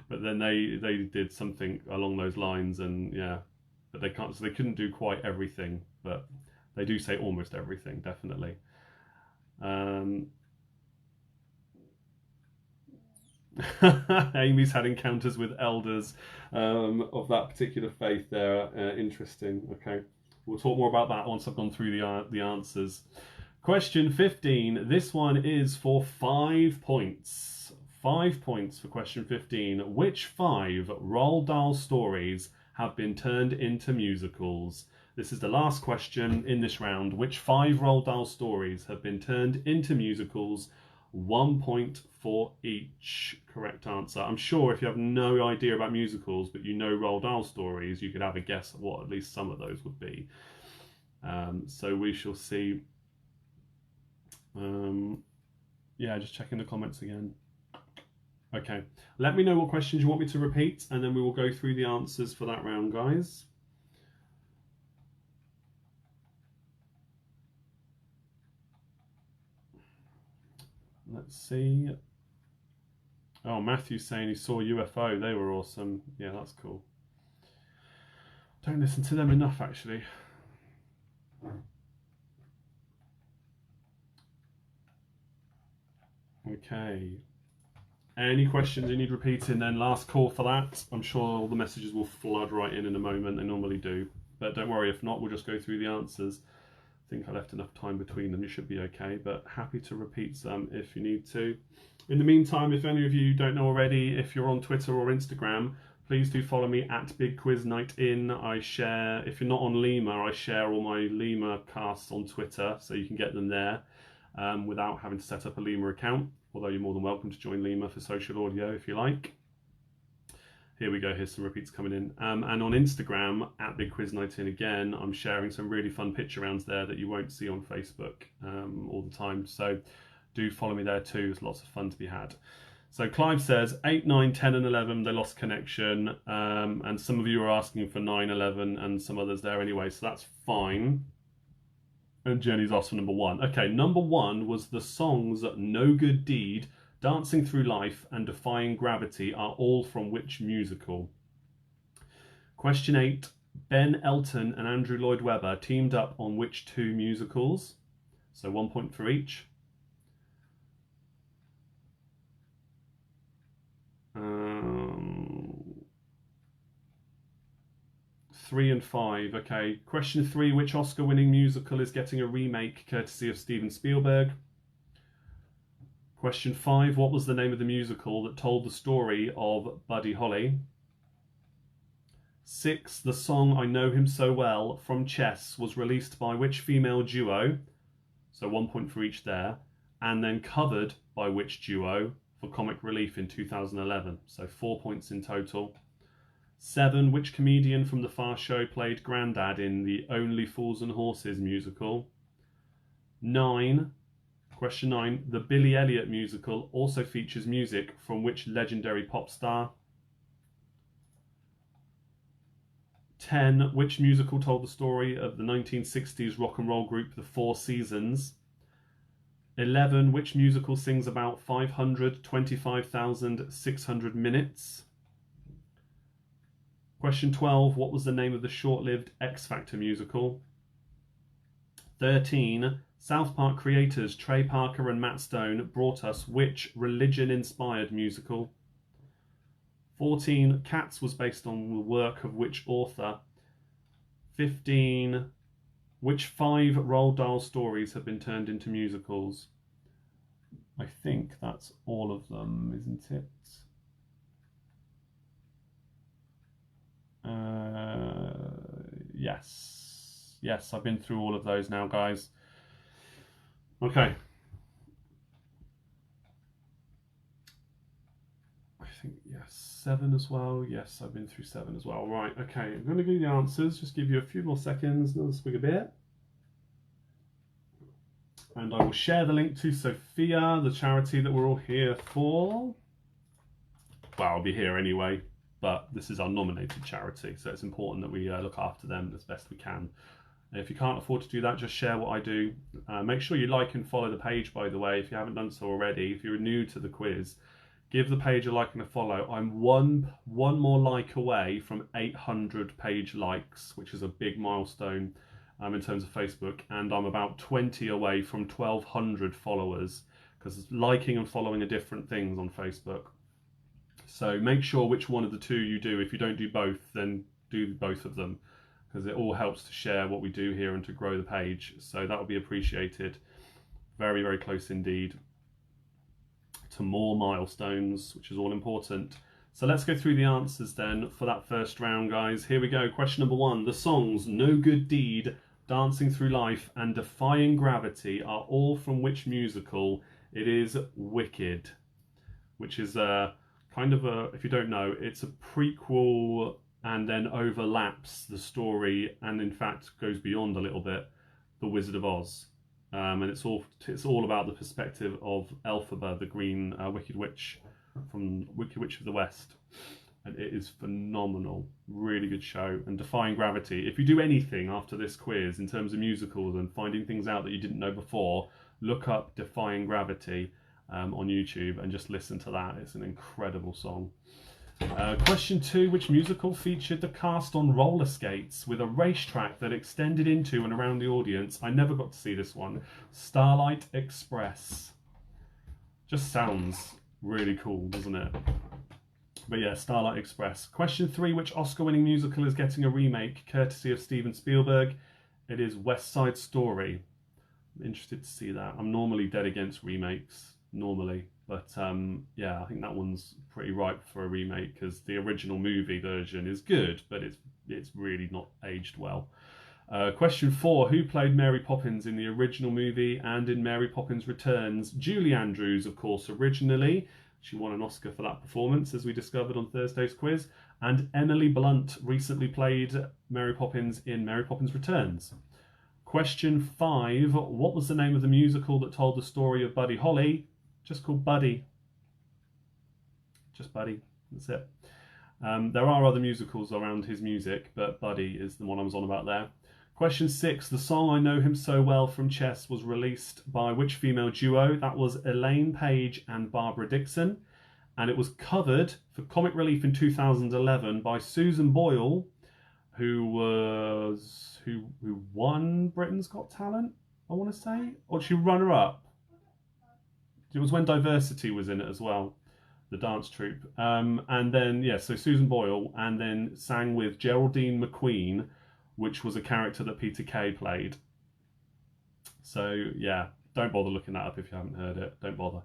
But then they did something along those lines, and yeah, but they can't. So they couldn't do quite everything, but they do say almost everything, definitely. Amy's had encounters with elders of that particular faith there. Interesting. Okay, we'll talk more about that once I've gone through the answers. Question 15. This one is for 5 points. 5 points for question 15. Which 5 Roald Dahl stories have been turned into musicals? This is the last question in this round. Which 5 Roald Dahl stories have been turned into musicals? 1 point for each correct answer. I'm sure if you have no idea about musicals, but you know Roald Dahl stories, you could have a guess at what at least some of those would be. So we shall see. Yeah, just checking the comments again. Okay, let me know what questions you want me to repeat, and then we will go through the answers for that round, guys. Let's see. Oh, Matthew's saying he saw UFO. They were awesome. Yeah, that's cool. Don't listen to them enough, actually. Okay. Any questions you need repeating, then last call for that. I'm sure all the messages will flood right in a moment. They normally do. But don't worry, if not, we'll just go through the answers. I think I left enough time between them. You should be okay, but happy to repeat some if you need to. In the meantime, if any of you don't know already, if you're on Twitter or Instagram, please do follow me at BigQuizNightIn. I share, if you're not on Limor, I share all my Limor casts on Twitter, so you can get them there without having to set up a Limor account, although you're more than welcome to join Limor for social audio if you like. Here we go, here's some repeats coming in. And on Instagram, at BigQuizNightIn again, I'm sharing some really fun picture rounds there that you won't see on Facebook all the time. So do follow me there too, there's lots of fun to be had. So Clive says 8, 9, 10 and 11, they lost connection. And some of you are asking for 9, 11 and some others there anyway, so that's fine. And Jenny's asked for number 1. Okay, number 1 was the songs No Good Deed, Dancing Through Life and Defying Gravity are all from which musical? Question 8. Ben Elton and Andrew Lloyd Webber teamed up on which 2 musicals? So 1 point for each. 3 and 5. Okay. Question 3. Which Oscar-winning musical is getting a remake courtesy of Steven Spielberg? Question 5. What was the name of the musical that told the story of Buddy Holly? 6. The song I Know Him So Well from Chess was released by which female duo? So 1 point for each there. And then covered by which duo for comic relief in 2011? So 4 points in total. 7. Which comedian from The Far Show played Grandad in the Only Fools and Horses musical? 9. Question 9. The Billy Elliot musical also features music from which legendary pop star? 10. Which musical told the story of the 1960s rock and roll group The Four Seasons? 11. Which musical sings about 525,600 minutes? Question 12. What was the name of the short-lived X Factor musical? 13. South Park creators Trey Parker and Matt Stone brought us which religion-inspired musical? 14. Cats was based on the work of which author? 15. Which 5 Roald Dahl stories have been turned into musicals? I think that's all of them, isn't it? Yes. Yes, I've been through all of those now, guys. Okay. I think, yes, 7 as well. Yes, I've been through 7 as well. Right, okay, I'm going to give you the answers. Just give you a few more seconds. Another swig of beer. And I will share the link to Sophia, the charity that we're all here for. Well, I'll be here anyway, but this is our nominated charity, so it's important that we look after them as best we can. If you can't afford to do that, just share what I do. Make sure you like and follow the page, by the way, if you haven't done so already. If you're new to the quiz, give the page a like and a follow. I'm one more like away from 800 page likes, which is a big milestone in terms of Facebook, and I'm about 20 away from 1,200 followers, because liking and following are different things on Facebook. So make sure which one of the two you do. If you don't do both, then do both of them, because it all helps to share what we do here and to grow the page. So that would be appreciated. Very, very close indeed to more milestones, which is all important. So let's go through the answers then for that first round, guys. Here we go. Question number 1. The songs No Good Deed, Dancing Through Life and Defying Gravity are all from which musical? It is Wicked, which is kind of a, if you don't know, it's a prequel and then overlaps the story and in fact goes beyond a little bit The Wizard of Oz. And it's all about the perspective of Elphaba, the green Wicked Witch from Wicked Witch of the West. And it is phenomenal. Really good show. And Defying Gravity. If you do anything after this quiz in terms of musicals and finding things out that you didn't know before, look up Defying Gravity on YouTube and just listen to that. It's an incredible song. Question 2. Which musical featured the cast on roller skates with a racetrack that extended into and around the audience? I never got to see this one. Starlight Express. Just sounds really cool, doesn't it? But yeah, Starlight Express. Question 3. Which Oscar-winning musical is getting a remake courtesy of Steven Spielberg? It is West Side Story. I'm interested to see that. I'm normally dead against remakes, normally. But yeah, I think that one's pretty ripe for a remake because the original movie version is good, but it's really not aged well. Question 4. Who played Mary Poppins in the original movie and in Mary Poppins Returns? Julie Andrews, of course, originally. She won an Oscar for that performance, as we discovered on Thursday's quiz. And Emily Blunt recently played Mary Poppins in Mary Poppins Returns. Question 5. What was the name of the musical that told the story of Buddy Holly? Just called Buddy. Just Buddy. That's it. There are other musicals around his music, but Buddy is the one I was on about there. Question 6. The song I Know Him So Well from Chess was released by which female duo? That was Elaine Paige and Barbara Dixon. And it was covered for comic relief in 2011 by Susan Boyle, who won Britain's Got Talent, I want to say. Or she runner-up. It was when Diversity was in it as well, the dance troupe. And then, yeah, so Susan Boyle, and then sang with Geraldine McQueen, which was a character that Peter Kay played. So, yeah, don't bother looking that up if you haven't heard it. Don't bother.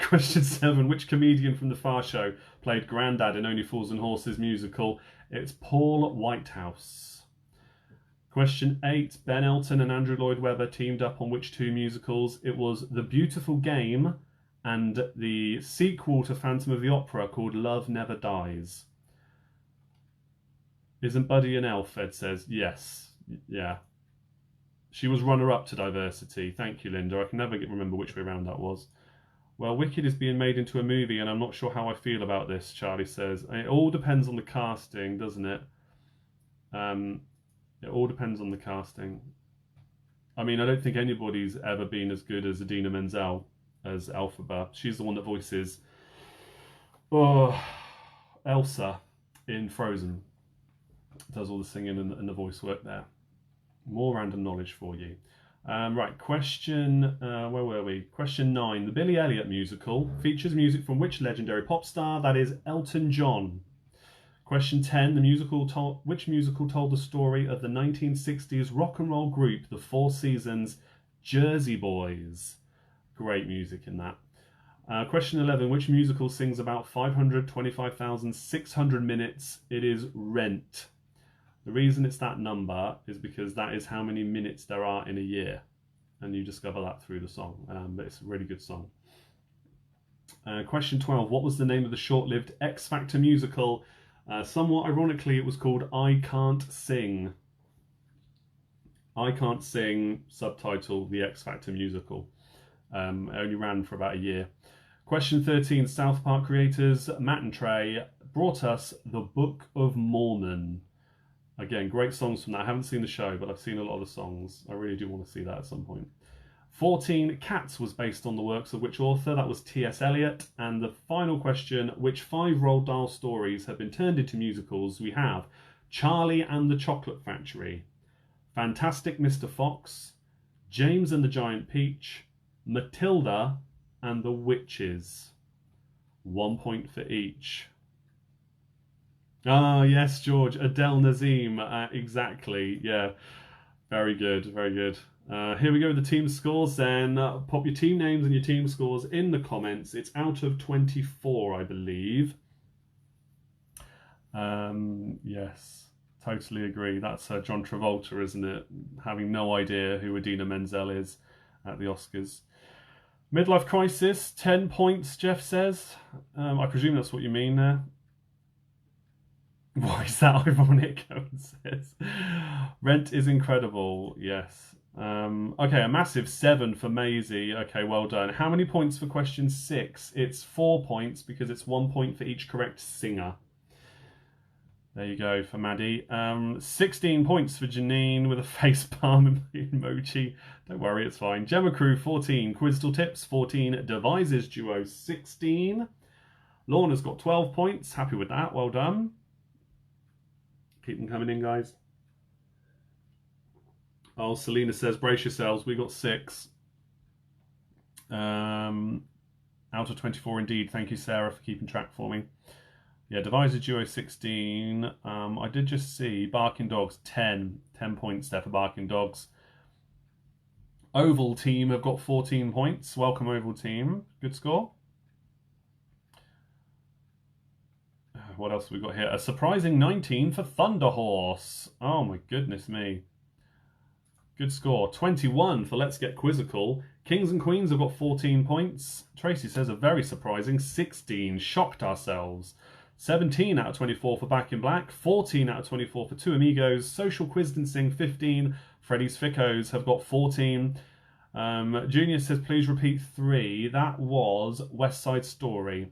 Question 7. Which comedian from The Far Show played Grandad in Only Fools and Horses musical? It's Paul Whitehouse. Question 8. Ben Elton and Andrew Lloyd Webber teamed up on which 2 musicals? It was The Beautiful Game and the sequel to Phantom of the Opera called Love Never Dies. Isn't Buddy an elf? Ed says. Yes. Yeah. She was runner-up to Diversity. Thank you, Linda. I can never remember which way around that was. Well, Wicked is being made into a movie and I'm not sure how I feel about this, Charlie says. It all depends on the casting, doesn't it? It all depends on the casting. I mean, I don't think anybody's ever been as good as Idina Menzel as Elphaba. She's the one that voices Elsa in Frozen. Does all the singing and the voice work there. More random knowledge for you. Right, question, where were we? Question 9. The Billy Elliot musical features music from which legendary pop star? That is Elton John. Question 10. Which musical told the story of the 1960s rock and roll group, the Four Seasons Jersey Boys? Great music in that. Question 11. Which musical sings about 525,600 minutes? It is Rent. The reason it's that number is because that is how many minutes there are in a year. And you discover that through the song. But it's a really good song. Question 12. What was the name of the short-lived X Factor musical? Somewhat ironically, it was called I Can't Sing. I Can't Sing, subtitle, the X Factor musical. It only ran for about a year. Question 13. South Park creators Matt and Trey brought us The Book of Mormon. Again, great songs from that. I haven't seen the show, but I've seen a lot of the songs. I really do want to see that at some point. 14. Cats was based on the works of which author? That was T.S. Eliot. And the final question, which 5 Roald Dahl stories have been turned into musicals? We have Charlie and the Chocolate Factory, Fantastic Mr. Fox, James and the Giant Peach, Matilda, and the Witches. 1 point for each. Ah, yes, George. Adele Nazim. Exactly. Yeah. Very good. Very good. Here we go with the team scores then. Pop your team names and your team scores in the comments. It's out of 24, I believe. Yes, totally agree. That's John Travolta, isn't it? Having no idea who Idina Menzel is at the Oscars. Midlife crisis, 10 points, Jeff says. I presume that's what you mean there. Why is that ironic? Owen says. Rent is incredible. Yes. Okay, a massive 7 for Maisie. Okay, well done. How many points for question 6? It's 4 points because it's 1 point for each correct singer. There you go for Maddie. 16 points for Janine with a facepalm emoji. Don't worry, it's fine. Gemma Crew, 14. Quizdle Tips, 14. Devises Duo, 16. Lorna's got 12 points. Happy with that. Well done. Keep them coming in, guys. Oh, Selena says, brace yourselves. We got 6. Out of 24 indeed. Thank you, Sarah, for keeping track for me. Yeah, Deviser Duo 16. I did just see Barking Dogs 10. 10 points there for Barking Dogs. Oval Team have got 14 points. Welcome, Oval Team. Good score. What else have we got here? A surprising 19 for Thunder Horse. Oh my goodness me. Good score. 21 for Let's Get Quizzical. Kings and Queens have got 14 points. Tracy says a very surprising 16. Shocked ourselves. 17 out of 24 for Back in Black. 14 out of 24 for Two Amigos. Social Quiz-Dancing 15. Freddy's Ficcos have got 14. Junior says please repeat 3. That was West Side Story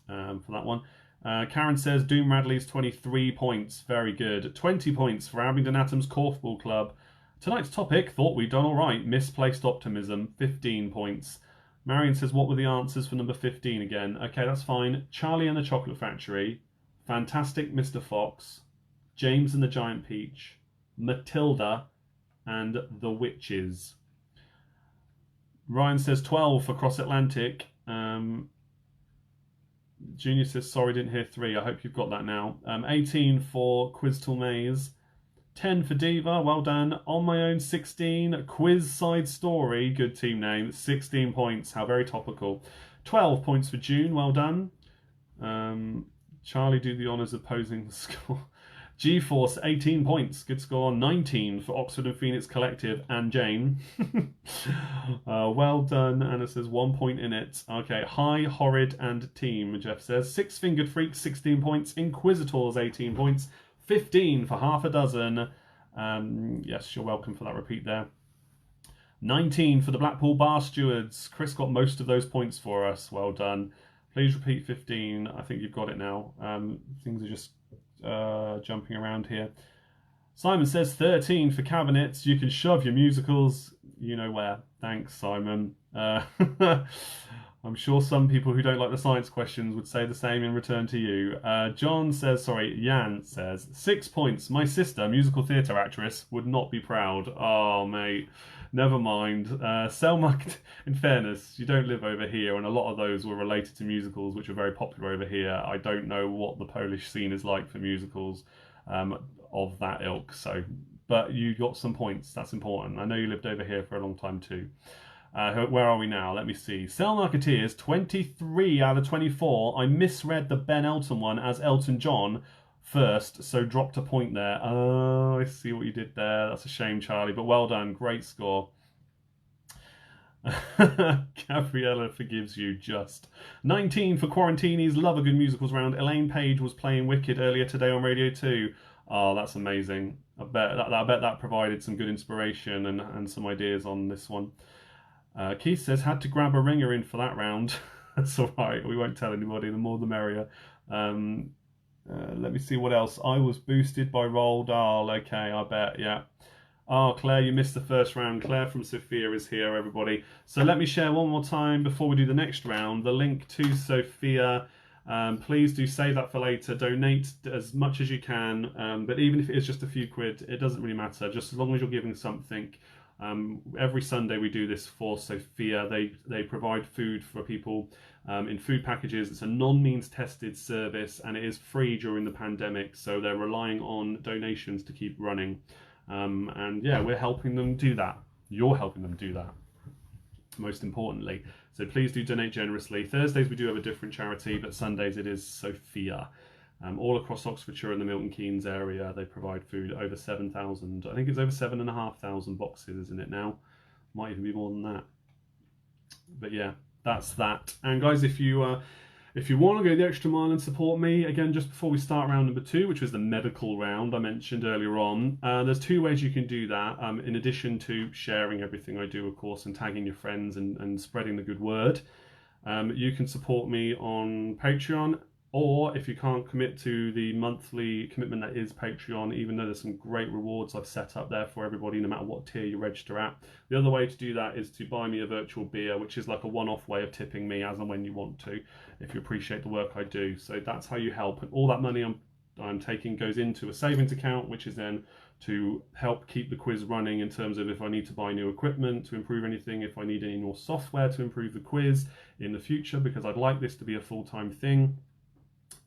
for that one. Karen says Doom Radley's 23 points. Very good. 20 points for Abingdon Atom's Korfball Club. Tonight's topic, thought we'd done all right. Misplaced optimism, 15 points. Marion says, what were the answers for number 15 again? Okay, that's fine. Charlie and the Chocolate Factory, Fantastic Mr. Fox, James and the Giant Peach, Matilda, and The Witches. Ryan says 12 for Cross Atlantic. Junior says, sorry, didn't hear 3. I hope you've got that now. 18 for Quiz Maze. 10 for Diva, well done. On My Own, 16. Quiz Side Story, good team name. 16 points, how very topical. 12 points for June, well done. Charlie, do the honours of posing the score. G-Force, 18 points, good score. 19 for Oxford and Phoenix Collective and Jane. Well done, Anna says 1 point in it. Okay, Hi, Horrid and Team, Jeff says. 6 Fingered Freaks, 16 points. Inquisitors, 18 points. 15 for half a dozen. Yes, you're welcome for that repeat there. 19 for the Blackpool Bar Stewards. Chris got most of those points for us. Well done. Please repeat 15. I think you've got it now. Things are just jumping around here. Simon says 13 for cabinets. You can shove your musicals you know where. Thanks, Simon. I'm sure some people who don't like the science questions would say the same in return to you. Jan says, 6 points. My sister, musical theatre actress, would not be proud. Oh, mate. Never mind. Selma, in fairness, you don't live over here, and a lot of those were related to musicals, which are very popular over here. I don't know what the Polish scene is like for musicals of that ilk. But you got some points. That's important. I know you lived over here for a long time too. Where are we now? Let me see. Cell Marketeers, 23 out of 24. I misread the Ben Elton one as Elton John first, so dropped a point there. Oh, I see what you did there. That's a shame, Charlie, but well done. Great score. Gabriella forgives you just. 19 for Quarantinis. Love a good musicals round. Elaine Page was playing Wicked earlier today on Radio 2. Oh, that's amazing. I bet that provided some good inspiration and some ideas on this one. Keith says, had to grab a ringer in for that round. That's all right. We won't tell anybody. The more the merrier. Let me see what else. I was boosted by Roald Dahl. Okay, I bet. Yeah. Oh, Claire, you missed the first round. Claire from Sophia is here, everybody. So let me share one more time before we do the next round. The link to Sophia. Please do save that for later. Donate as much as you can. But even if it is just a few quid, it doesn't really matter. Just as long as you're giving something. Every Sunday we do this for Sophia. They provide food for people in food packages. It's a non-means tested service and it is free during the pandemic. So they're relying on donations to keep running. And yeah, we're helping them do that. You're helping them do that, most importantly. So please do donate generously. Thursdays we do have a different charity, but Sundays it is Sophia. All across Oxfordshire and the Milton Keynes area, they provide food. Over 7,000. I think it's over 7,500 boxes, isn't it now? Might even be more than that. But yeah, that's that. And guys, if you want to go the extra mile and support me, again, just before we start round number 2, which was the medical round I mentioned earlier on, there's 2 ways you can do that, in addition to sharing everything I do, of course, and tagging your friends and spreading the good word. You can support me on Patreon, or if you can't commit to the monthly commitment that is Patreon, even though there's some great rewards I've set up there for everybody, no matter what tier you register at. The other way to do that is to buy me a virtual beer, which is like a one-off way of tipping me as and when you want to, if you appreciate the work I do. So that's how you help. And all that money I'm taking goes into a savings account, which is then to help keep the quiz running in terms of if I need to buy new equipment to improve anything, if I need any more software to improve the quiz in the future, because I'd like this to be a full-time thing.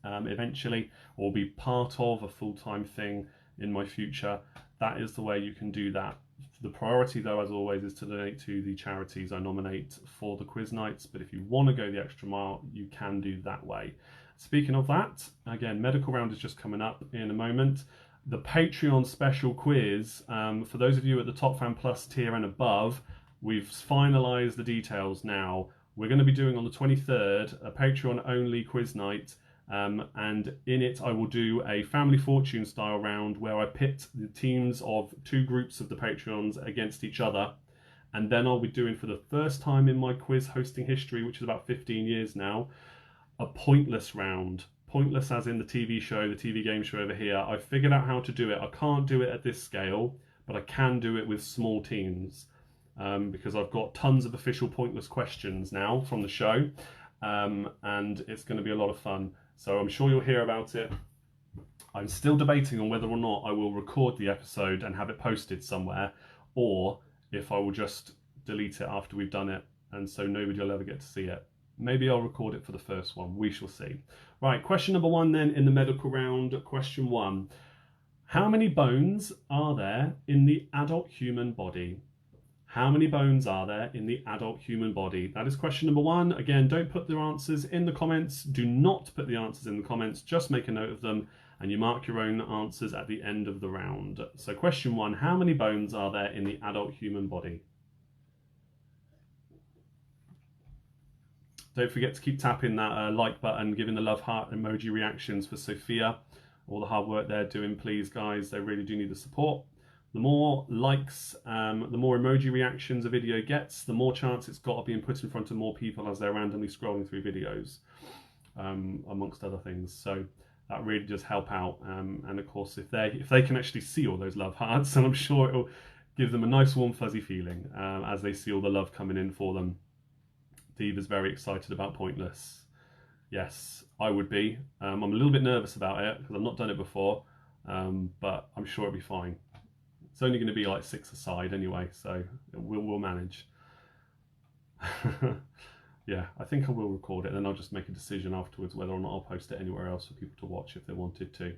Eventually, or be part of a full-time thing in my future. That is the way you can do that. The priority, though, as always, is to donate to the charities I nominate for the quiz nights. But if you want to go the extra mile, you can do that way. Speaking of that, again, medical round is just coming up in a moment. The Patreon special quiz, for those of you at the Top Fan Plus tier and above, we've finalised the details now. We're going to be doing on the 23rd a Patreon-only quiz night. And in it I will do a family fortune style round where I pit the teams of 2 groups of the Patreons against each other, and then I'll be doing, for the first time in my quiz hosting history, which is about 15 years now, a pointless round. Pointless as in the TV show, the TV game show over here. I've figured out how to do it. I can't do it at this scale, but I can do it with small teams, because I've got tons of official pointless questions now from the show, and it's going to be a lot of fun. So I'm sure you'll hear about it. I'm still debating on whether or not I will record the episode and have it posted somewhere, or if I will just delete it after we've done it, and so nobody will ever get to see it. Maybe I'll record it for the first one. We shall see. Right, question number 1 then in the medical round. Question 1. How many bones are there in the adult human body? How many bones are there in the adult human body? That is question number 1. Again, don't put the answers in the comments. Do not put the answers in the comments. Just make a note of them and you mark your own answers at the end of the round. So question 1, how many bones are there in the adult human body? Don't forget to keep tapping that like button, giving the love heart emoji reactions for Sophia. All the hard work they're doing, please, guys. They really do need the support. The more likes, the more emoji reactions a video gets, the more chance it's got of being put in front of more people as they're randomly scrolling through videos, amongst other things. So that really does help out. And of course, if they can actually see all those love hearts, then I'm sure it'll give them a nice warm fuzzy feeling as they see all the love coming in for them. Diva's very excited about Pointless. Yes, I would be. I'm a little bit nervous about it because I've not done it before, but I'm sure it'll be fine. It's only going to be like 6 aside anyway, so we'll manage. Yeah, I think I will record it, and then I'll just make a decision afterwards whether or not I'll post it anywhere else for people to watch if they wanted to.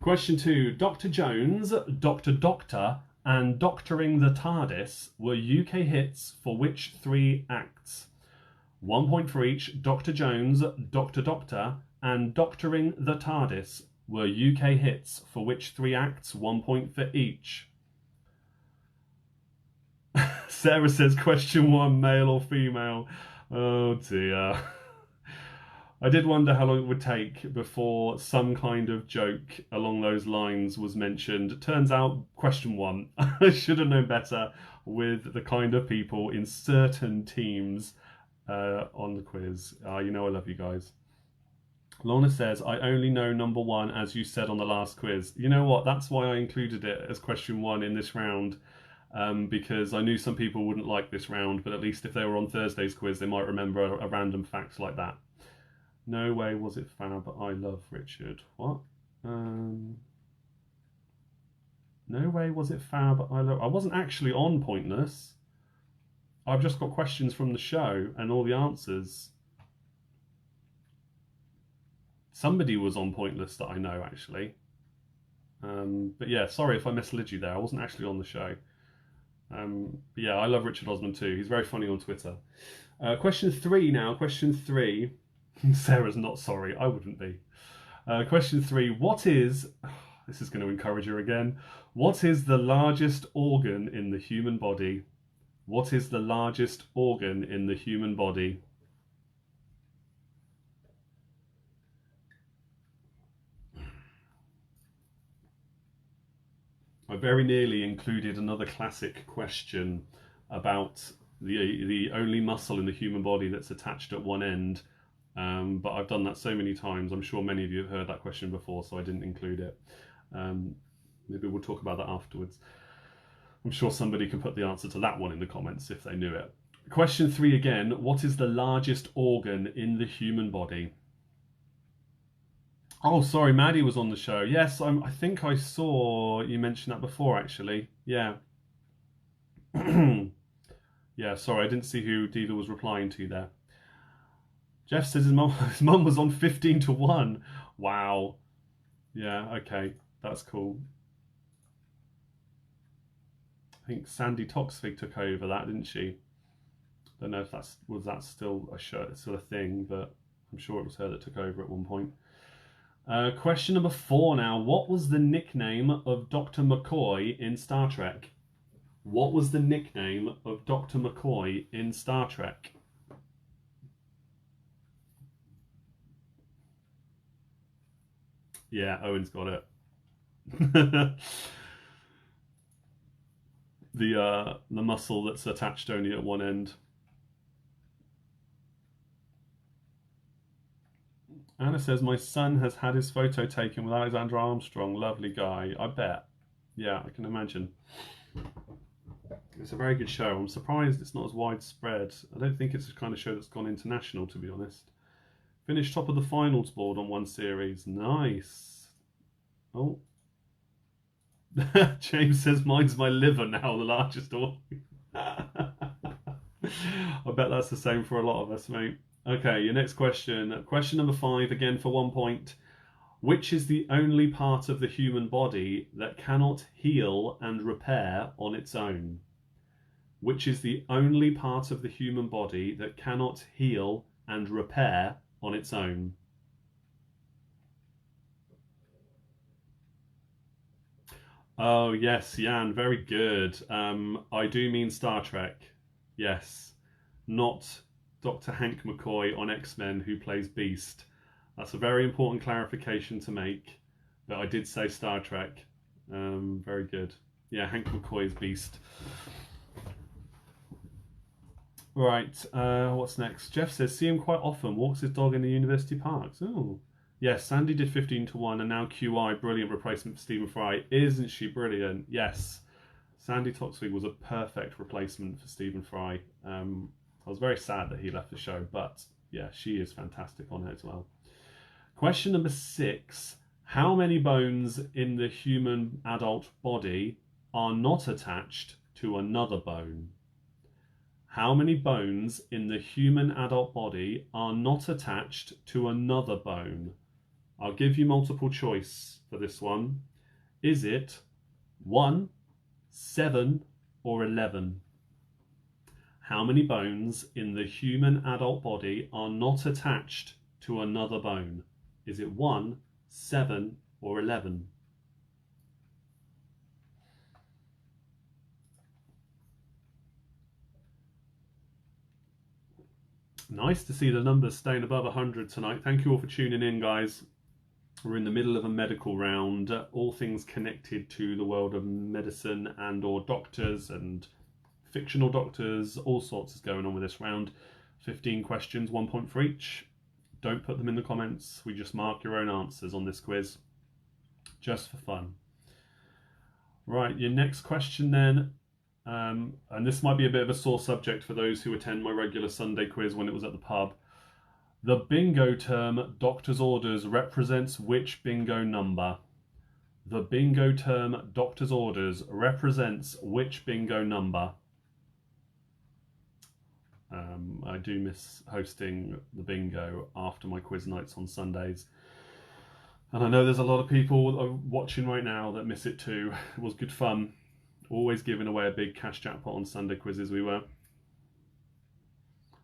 Question 2. Dr. Jones, Dr. Doctor, and Doctoring the TARDIS were UK hits for which 3 acts? 1 point for each. Dr. Jones, Dr. Doctor, and Doctoring the TARDIS were UK hits for which 3 acts? 1 point for each. Sarah says, question one, male or female? Oh dear. I did wonder how long it would take before some kind of joke along those lines was mentioned. Turns out, question one. I should have known better with the kind of people in certain teams on the quiz. You know I love you guys. Lorna says, I only know number one, as you said on the last quiz. You know what? That's why I included it as question one in this round, because I knew some people wouldn't like this round, but at least if they were on Thursday's quiz, they might remember a random fact like that. No way was it fab. I love Richard. What? No way was it fab. I wasn't actually on Pointless. I've just got questions from the show and all the answers. Somebody was on Pointless that I know, actually. But yeah, sorry if I misled you there. I wasn't actually on the show. But yeah, I love Richard Osman too. He's very funny on Twitter. Question three now. Question three. Sarah's not sorry. I wouldn't be. Question three. What is... This is going to encourage her again. What is the largest organ in the human body? What is the largest organ in the human body? I very nearly included another classic question about the only muscle in the human body that's attached at one end, but I've done that so many times. I'm sure many of you have heard that question before, so I didn't include it. Maybe we'll talk about that afterwards. I'm sure somebody can put the answer to that one in the comments if they knew it. Question three again. What is the largest organ in the human body? Oh, sorry, Maddie was on the show. Yes, I think I saw you mention that before, actually. Yeah. Yeah, sorry, I didn't see who Diva was replying to there. Jeff says his mum was on 15-1. Wow. Yeah, okay, that's cool. I think Sandy Toxvig took over that, didn't she? Don't know if that still a thing, but I'm sure it was her that took over at one point. Question number four now. What was the nickname of Dr. McCoy in Star Trek? What was the nickname of Dr. McCoy in Star Trek? Yeah, Owen's got it. The muscle that's attached only at one end. Anna says, my son has had his photo taken with Alexander Armstrong. Lovely guy. I bet. Yeah, I can imagine. It's a very good show. I'm surprised it's not as widespread. I don't think it's the kind of show that's gone international, to be honest. Finished top of the finals board on one series. Nice. Oh. James says, mine's my liver now, the largest organ. I bet that's the same for a lot of us, mate. Okay, your next question. Question number 5, again for 1 point. Which is the only part of the human body that cannot heal and repair on its own? Which is the only part of the human body that cannot heal and repair on its own? Oh, yes, Jan, very good. I do mean Star Trek. Yes, not Dr. Hank McCoy on X-Men who plays Beast. That's a very important clarification to make, but I did say Star Trek. Very good. Yeah, Hank McCoy is Beast. Right, what's next? Jeff says, see him quite often, walks his dog in the university parks. Oh, yes, Sandy did 15-1, and now QI, brilliant replacement for Stephen Fry. Isn't she brilliant? Yes, Sandy Toxvig was a perfect replacement for Stephen Fry. I was very sad that he left the show, but yeah, she is fantastic on it as well. Question number 6. How many bones in the human adult body are not attached to another bone? How many bones in the human adult body are not attached to another bone? I'll give you multiple choice for this one. Is it 1, 7, or 11? How many bones in the human adult body are not attached to another bone? Is it 1, 7, or 11? Nice to see the numbers staying above 100 tonight. Thank you all for tuning in, guys. We're in the middle of a medical round, all things connected to the world of medicine and or doctors and fictional doctors. All sorts is going on with this round. 15 questions, 1 point for each. Don't put them in the comments. We just mark your own answers on this quiz, just for fun. Right, your next question then. And this might be a bit of a sore subject for those who attend my regular Sunday quiz when it was at the pub. The bingo term doctor's orders represents which bingo number? The bingo term doctor's orders represents which bingo number? I do miss hosting the bingo after my quiz nights on Sundays. And I know there's a lot of people watching right now that miss it too. It was good fun. Always giving away a big cash jackpot on Sunday quizzes we were.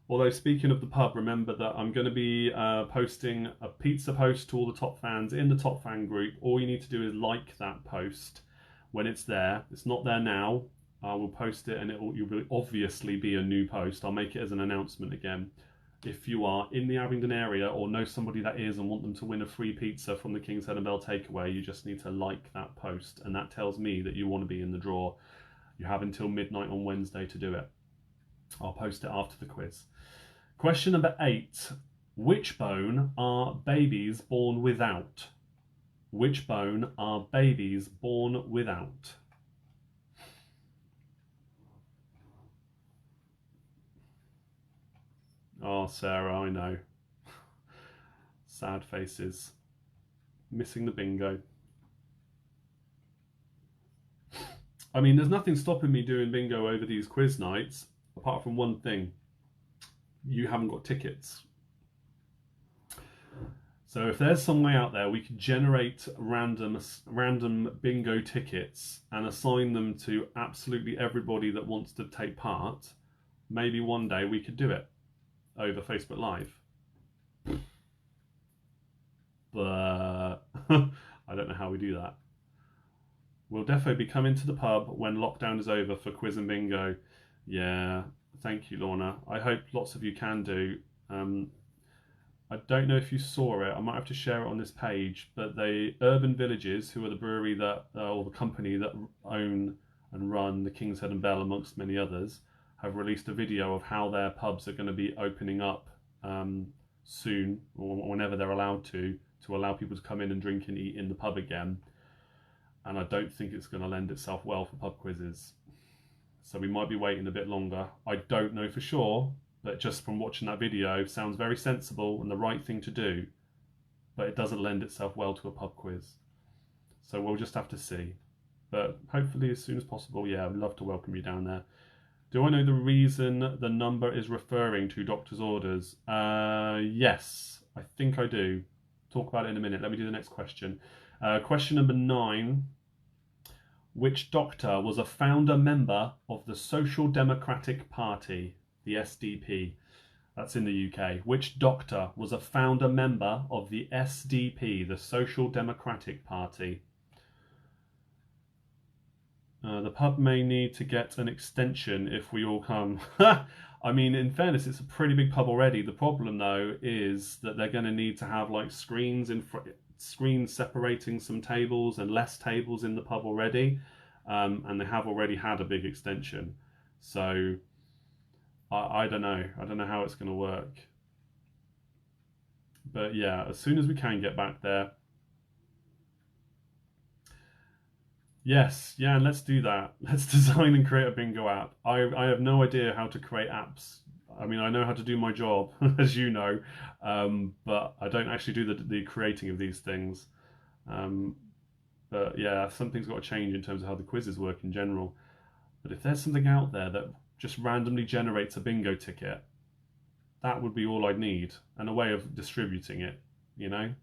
Although speaking of the pub, remember that I'm going to be posting a pizza post to all the top fans in the top fan group. All you need to do is like that post when it's there. It's not there now. I will post it and it will obviously be a new post. I'll make it as an announcement again. If you are in the Abingdon area or know somebody that is and want them to win a free pizza from the King's Head and Bell takeaway, you just need to like that post, and that tells me that you want to be in the draw. You have until midnight on Wednesday to do it. I'll post it after the quiz. Question number 8. Which bone are babies born without? Which bone are babies born without? Oh, Sarah, I know. Sad faces. Missing the bingo. I mean, there's nothing stopping me doing bingo over these quiz nights, apart from one thing. You haven't got tickets. So if there's some way out there we could generate random bingo tickets and assign them to absolutely everybody that wants to take part, maybe one day we could do it over Facebook Live. But I don't know how we do that. We'll definitely be coming to the pub when lockdown is over for quiz and bingo. Yeah, thank you, Lorna. I hope lots of you can do. I don't know if you saw it. I might have to share it on this page, but the Urban Villages, who are the brewery that, or the company that own and run the King's Head and Bell, amongst many others, have released a video of how their pubs are going to be opening up soon, or whenever they're allowed to allow people to come in and drink and eat in the pub again. And I don't think it's going to lend itself well for pub quizzes. So we might be waiting a bit longer. I don't know for sure, but just from watching that video, sounds very sensible and the right thing to do, but it doesn't lend itself well to a pub quiz. So we'll just have to see. But hopefully as soon as possible, yeah, I'd love to welcome you down there. Do I know the reason the number is referring to doctor's orders? Yes, I think I do. Talk about it in a minute. Let me do the next question. Question number 9. Which doctor was a founder member of the Social Democratic Party, the SDP? That's in the UK. Which doctor was a founder member of the SDP, the Social Democratic Party? The pub may need to get an extension if we all come. I mean, in fairness, it's a pretty big pub already. The problem, though, is that they're going to need to have like screens separating some tables and less tables in the pub already, and they have already had a big extension. So I don't know. I don't know how it's going to work. But yeah, as soon as we can get back there. Yes, yeah, and let's do that. Let's design and create a bingo app. I have no idea how to create apps. I mean, I know how to do my job, as you know, but I don't actually do the creating of these things. But yeah, something's got to change in terms of how the quizzes work in general. But if there's something out there that just randomly generates a bingo ticket, that would be all I'd need, and a way of distributing it, you know?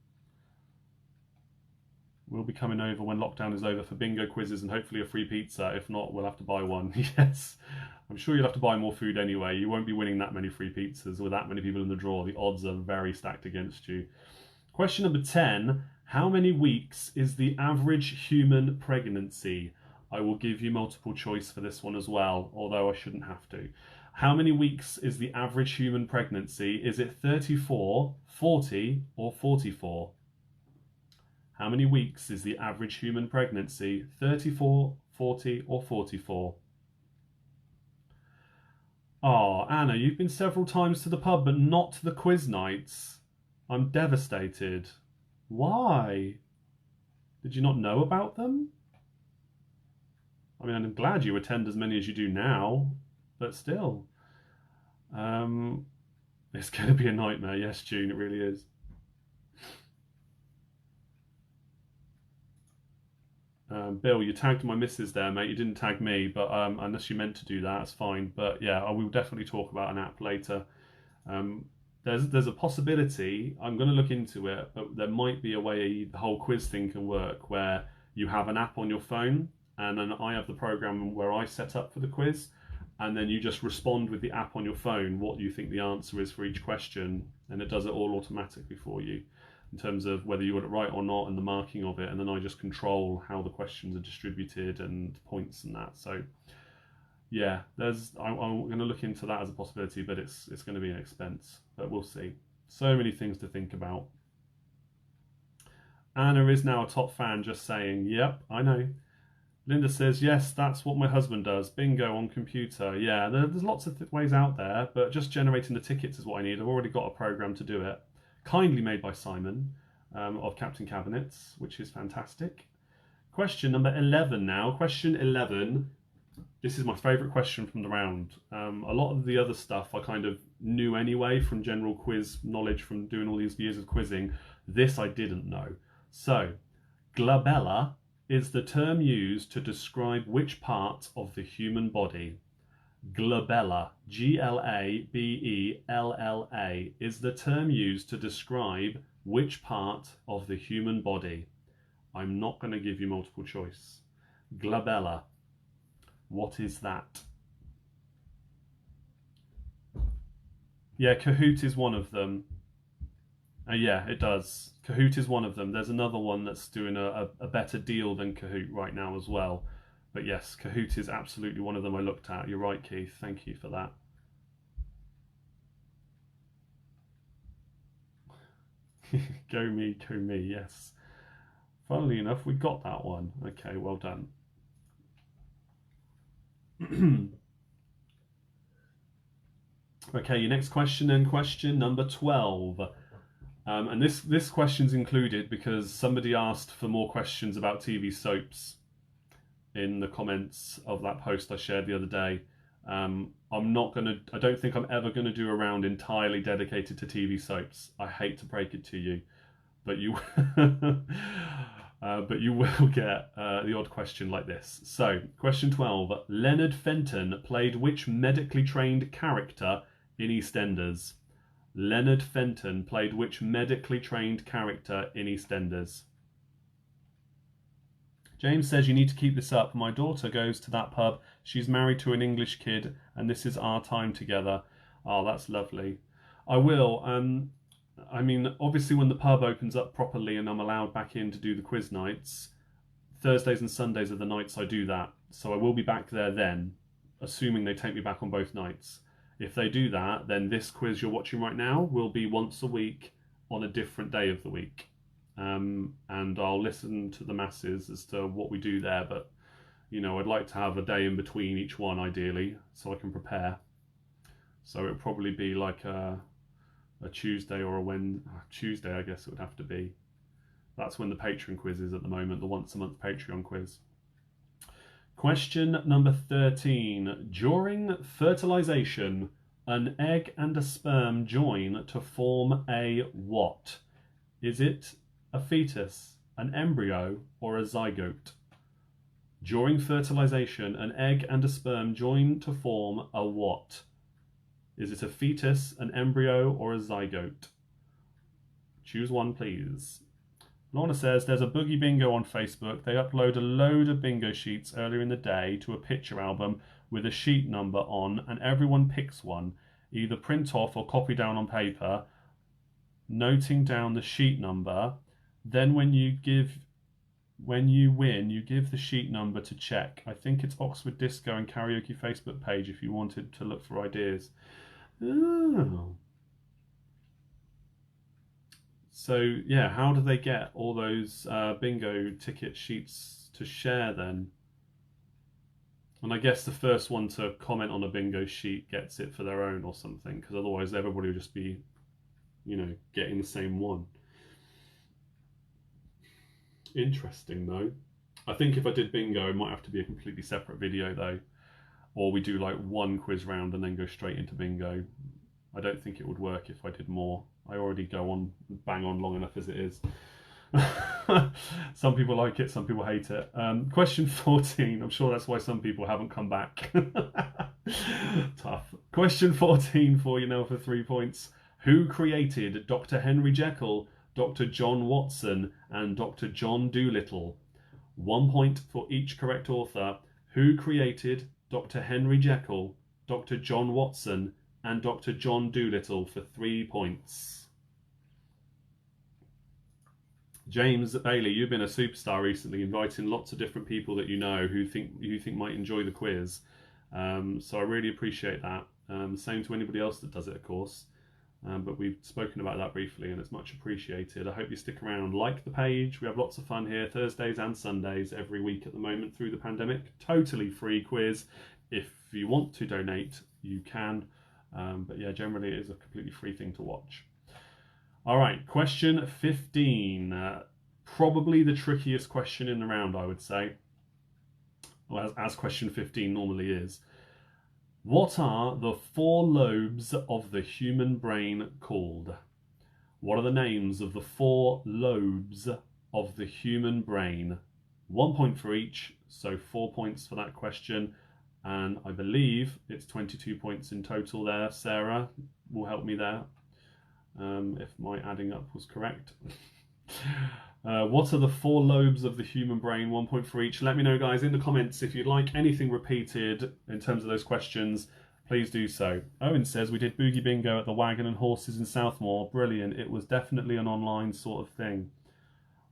We'll be coming over when lockdown is over for bingo quizzes and hopefully a free pizza. If not, we'll have to buy one. Yes, I'm sure you'll have to buy more food anyway. You won't be winning that many free pizzas with that many people in the draw. The odds are very stacked against you. Question number 10. How many weeks is the average human pregnancy? I will give you multiple choice for this one as well, although I shouldn't have to. How many weeks is the average human pregnancy? Is it 34, 40, or 44? How many weeks is the average human pregnancy? 34, 40, or 44? Oh, Anna, you've been several times to the pub, but not to the quiz nights. I'm devastated. Why? Did you not know about them? I mean, I'm glad you attend as many as you do now, but still. It's going to be a nightmare. Yes, June, it really is. Bill, you tagged my missus there, mate. You didn't tag me, but unless you meant to do that, it's fine. But yeah, I will definitely talk about an app later. There's a possibility. I'm going to look into it, but there might be a way the whole quiz thing can work, where you have an app on your phone, and then I have the program where I set up for the quiz, and then you just respond with the app on your phone what you think the answer is for each question, and it does it all automatically for you, in terms of whether you got it right or not and the marking of it, and then I just control how the questions are distributed and points and that. So yeah, I'm going to look into that as a possibility, but it's going to be an expense, but we'll see. So many things to think about. Anna is now a top fan, just saying. Yep, I know. Linda says, yes, that's what my husband does. Bingo on computer. Yeah, there's lots of ways out there, but just generating the tickets is what I need. I've already got a program to do it. Kindly made by Simon of Captain Cabinets, which is fantastic. Question number 11 now. Question 11. This is my favourite question from the round. A lot of the other stuff I kind of knew anyway from general quiz knowledge from doing all these years of quizzing. This I didn't know. So, glabella is the term used to describe which part of the human body. Glabella, Glabella, is the term used to describe which part of the human body. I'm not going to give you multiple choice. Glabella. What is that? Yeah, Kahoot is one of them. Yeah, it does. Kahoot is one of them. There's another one that's doing a better deal than Kahoot right now as well. But yes, Kahoot is absolutely one of them I looked at. You're right, Keith. Thank you for that. Go me, yes. Funnily enough, we got that one. Okay, well done. Okay, your next question then, question number 12. And this question's included because somebody asked for more questions about TV soaps in the comments of that post I shared the other day. I don't think I'm ever gonna do a round entirely dedicated to TV soaps. I hate to break it to you, but you but you will get the odd question like this. So, question 12. Leonard Fenton played which medically trained character in EastEnders? Leonard Fenton played which medically trained character in EastEnders? James says you need to keep this up. My daughter goes to that pub. She's married to an English kid, and this is our time together. Oh, that's lovely. I will. I mean, obviously when the pub opens up properly and I'm allowed back in to do the quiz nights, Thursdays and Sundays are the nights I do that. So I will be back there then, assuming they take me back on both nights. If they do that, then this quiz you're watching right now will be once a week on a different day of the week. And I'll listen to the masses as to what we do there. But, you know, I'd like to have a day in between each one, ideally, so I can prepare. So it'll probably be like a Tuesday or a Tuesday, I guess it would have to be. That's when the Patreon quiz is at the moment, the once a month Patreon quiz. Question number 13. During fertilization, an egg and a sperm join to form a what? Is it a fetus, an embryo, or a zygote? During fertilization, an egg and a sperm join to form a what? Is it a fetus, an embryo, or a zygote? Choose one, please. Lorna says there's a boogie bingo on Facebook. They upload a load of bingo sheets earlier in the day to a picture album with a sheet number on, and everyone picks one, either print off or copy down on paper, noting down the sheet number. Then when you give when you win, you give the sheet number to check. I think it's Oxford Disco and Karaoke Facebook page if you wanted to look for ideas. Oh. So, yeah, how do they get all those bingo ticket sheets to share then? And I guess the first one to comment on a bingo sheet gets it for their own or something, because otherwise everybody would just be, you know, getting the same one. Interesting though. I think if I did bingo, it might have to be a completely separate video though. Or we do like one quiz round and then go straight into bingo. I don't think it would work if I did more. I already go on bang on long enough as it is. Some people like it, some people hate it. Question 14. I'm sure that's why some people haven't come back. Tough. Question 14 for you now for 3 points. Who created Dr. Henry Jekyll, Dr. John Watson, and Dr. John Dolittle? 1 point for each correct author. Who created Dr. Henry Jekyll, Dr. John Watson, and Dr. John Dolittle for 3 points? James Bailey, you've been a superstar recently, inviting lots of different people that you know who you think might enjoy the quiz. So I really appreciate that. Same to anybody else that does it, of course. But we've spoken about that briefly and it's much appreciated. I hope you stick around. Like the page. We have lots of fun here Thursdays and Sundays every week at the moment through the pandemic. Totally free quiz. If you want to donate, you can. But yeah, generally it is a completely free thing to watch. All right, question 15. Probably the trickiest question in the round, I would say. Well, as question 15 normally is. What are the 4 lobes of the human brain called? What are the names of the 4 lobes of the human brain? 1 point for each, so 4 points for that question. And I believe it's 22 points in total there. Sarah will help me there. If my adding up was correct. What are the 4 lobes of the human brain? 1 point for each. Let me know, guys, in the comments if you'd like anything repeated in terms of those questions. Please do so. Owen says we did Boogie Bingo at the Wagon and Horses in Southmoor. Brilliant. It was definitely an online sort of thing.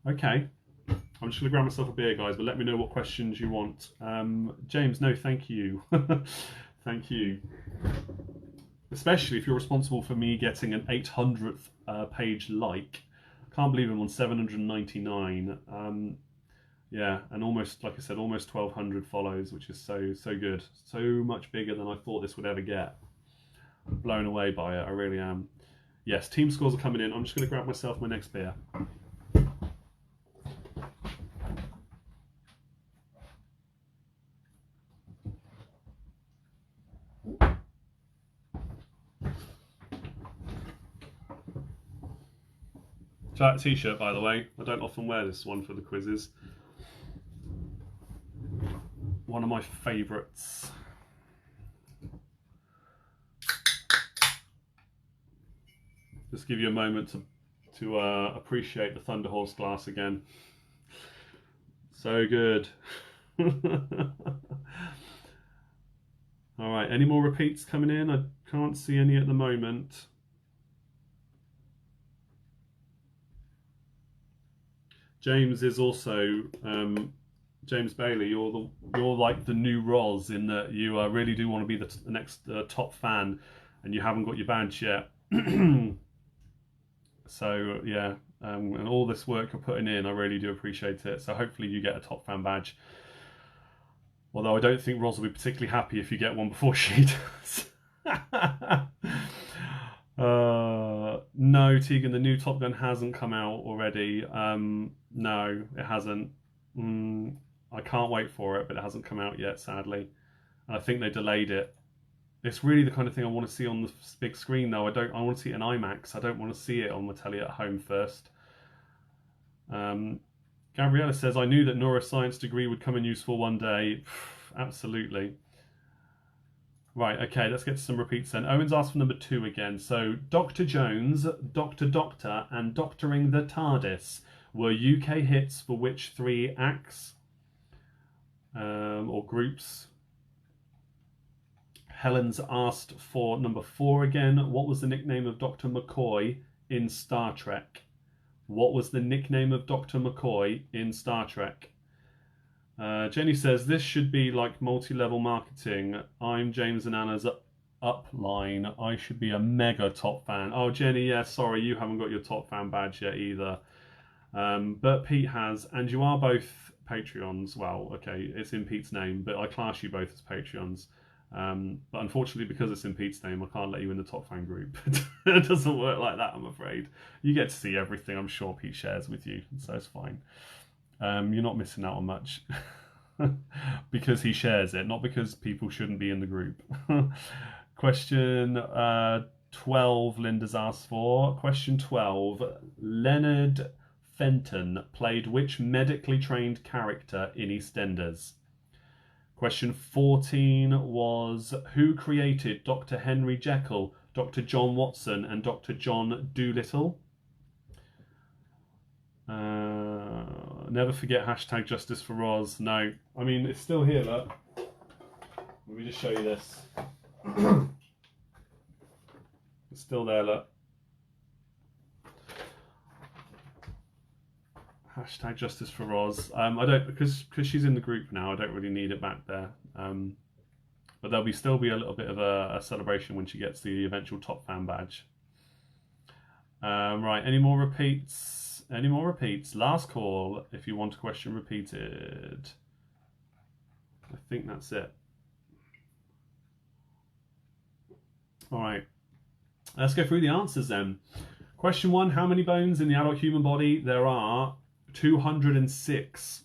Okay. I'm just going to grab myself a beer, guys, but let me know what questions you want. James, no, thank you. Thank you. Especially if you're responsible for me getting an 800th page like. Can't believe I'm on 799. Yeah, and almost, like I said, almost 1,200 follows, which is so good. So much bigger than I thought this would ever get. I'm blown away by it, I really am. Yes, team scores are coming in. I'm just going to grab myself my next beer. That t-shirt, by the way, I don't often wear this one for the quizzes. One of my favourites. Just give you a moment to appreciate the Thunder Horse glass again. So good. All right, any more repeats coming in? I can't see any at the moment. James is also James Bailey. You're like the new Roz in that you really do want to be the next top fan, and you haven't got your badge yet. So yeah, and all this work you're putting in, I really do appreciate it. So hopefully you get a top fan badge. Although I don't think Roz will be particularly happy if you get one before she does. No, Tegan, the new Top Gun hasn't come out already. No, it hasn't. I can't wait for it, but it hasn't come out yet, sadly. And I think they delayed it. It's really the kind of thing I want to see on the big screen, though. I want to see it in IMAX. I don't want to see it on the telly at home first. Gabriella says, I knew that neuroscience degree would come in useful one day. Absolutely. Right, okay, let's get to some repeats then. Owen's asked for number 2 again. So, Dr. Jones, Dr. Doctor, and Doctoring the TARDIS were UK hits for which 3 acts or groups? Helen's asked for number 4 again. What was the nickname of Dr. McCoy in Star Trek? What was the nickname of Dr. McCoy in Star Trek? Jenny says, this should be like multi-level marketing. I'm James and Anna's upline. I should be a mega top fan. Oh, Jenny, yeah, sorry, you haven't got your top fan badge yet either. But Pete has, and you are both Patreons. Well, okay, it's in Pete's name, but I class you both as Patreons. But unfortunately, because it's in Pete's name, I can't let you in the top fan group. It doesn't work like that, I'm afraid. You get to see everything I'm sure Pete shares with you, so it's fine. You're not missing out on much. Because he shares it, not because people shouldn't be in the group. Question 12, Linda's asked for. Question 12, Leonard Fenton played which medically trained character in EastEnders? Question 14 was, who created Dr. Henry Jekyll, Dr. John Watson, and Dr. John Dolittle? Never forget hashtag justice for Roz. No, I mean, it's still here, look. Let me just show you this. It's still there, look. Hashtag justice for Roz. I don't, because she's in the group now, I don't really need it back there. But there'll still be a little bit of a celebration when she gets the eventual top fan badge. Right, any more repeats? Any more repeats? Last call if you want a question repeated. I think that's it. All right, let's go through the answers then. Question 1, how many bones in the adult human body? There are 206.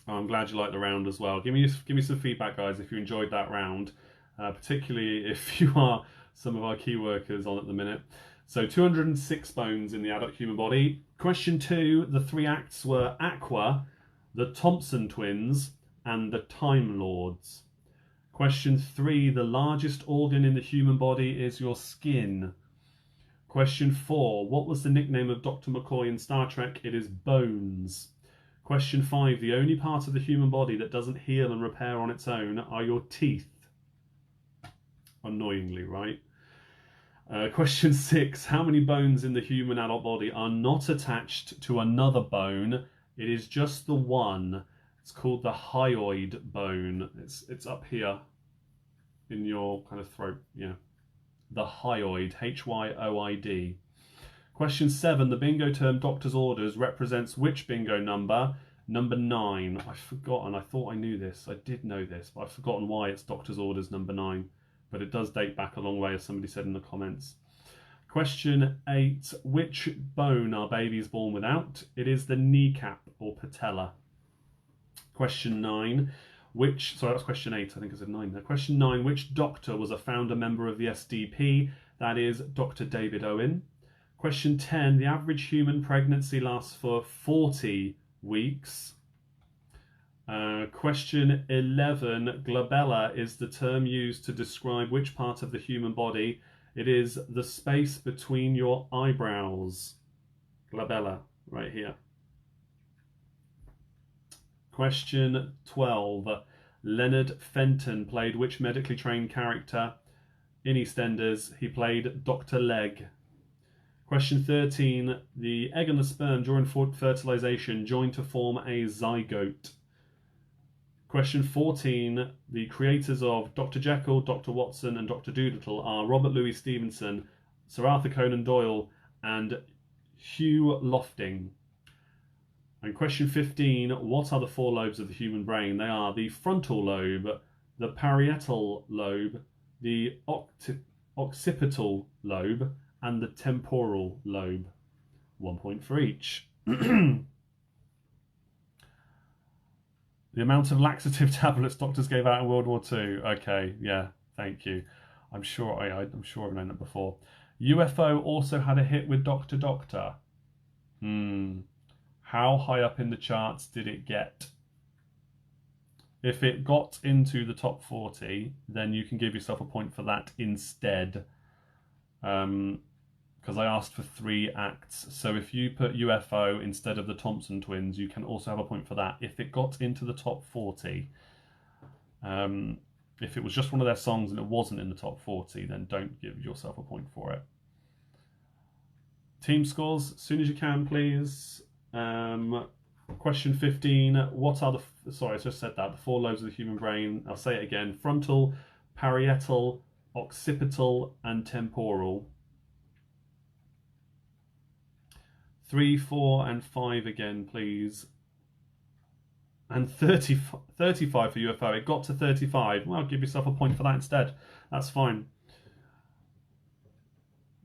Oh, I'm glad you liked the round as well. Give me some feedback, guys, if you enjoyed that round, particularly if you are some of our key workers on at the minute. So 206 bones in the adult human body. Question 2, the 3 acts were Aqua, the Thompson twins, and the Time Lords. Question 3, the largest organ in the human body is your skin. Question 4, what was the nickname of Dr. McCoy in Star Trek? It is Bones. Question 5, the only part of the human body that doesn't heal and repair on its own are your teeth. Annoyingly, right? Question 6, how many bones in the human adult body are not attached to another bone? It is just the one. It's called the hyoid bone. It's up here in your kind of throat, yeah. The hyoid, H-Y-O-I-D. Question 7, the bingo term doctor's orders represents which bingo number? Number 9. I've forgotten, I thought I knew this. I did know this, but I've forgotten why it's doctor's orders number 9. But it does date back a long way, as somebody said in the comments. Question 8, which bone are babies born without? It is the kneecap or patella. Question 9, sorry, that's question 8, I think I said 9 there. Question 9, which doctor was a founder member of the SDP? That is Dr. David Owen. Question 10, the average human pregnancy lasts for 40 weeks. Question 11, glabella is the term used to describe which part of the human body? It is the space between your eyebrows. Glabella, right here. Question 12, Leonard Fenton played which medically trained character in EastEnders? He played Dr. Legg. Question 13, the egg and the sperm during fertilization join to form a zygote. Question 14, the creators of Dr. Jekyll, Dr. Watson and Dr. Dolittle are Robert Louis Stevenson, Sir Arthur Conan Doyle and Hugh Lofting. And question 15, what are the 4 lobes of the human brain? They are the frontal lobe, the parietal lobe, the occipital lobe and the temporal lobe. 1 point for each. The amount of laxative tablets doctors gave out in World War II. Okay, yeah, thank you. I'm sure I've known that before. UFO also had a hit with Dr. Doctor. How high up in the charts did it get? If it got into the top 40, then you can give yourself a point for that instead. Because I asked for 3 acts. So if you put UFO instead of the Thompson twins, you can also have a point for that. If it got into the top 40, if it was just one of their songs and it wasn't in the top 40, then don't give yourself a point for it. Team scores, as soon as you can, please. Question 15. What are the... Sorry, I just said that. The 4 lobes of the human brain. I'll say it again. Frontal, parietal, occipital, and temporal. 3, 4, and 5 again, please. And 35 for UFO. It got to 35. Well, give yourself a point for that instead. That's fine.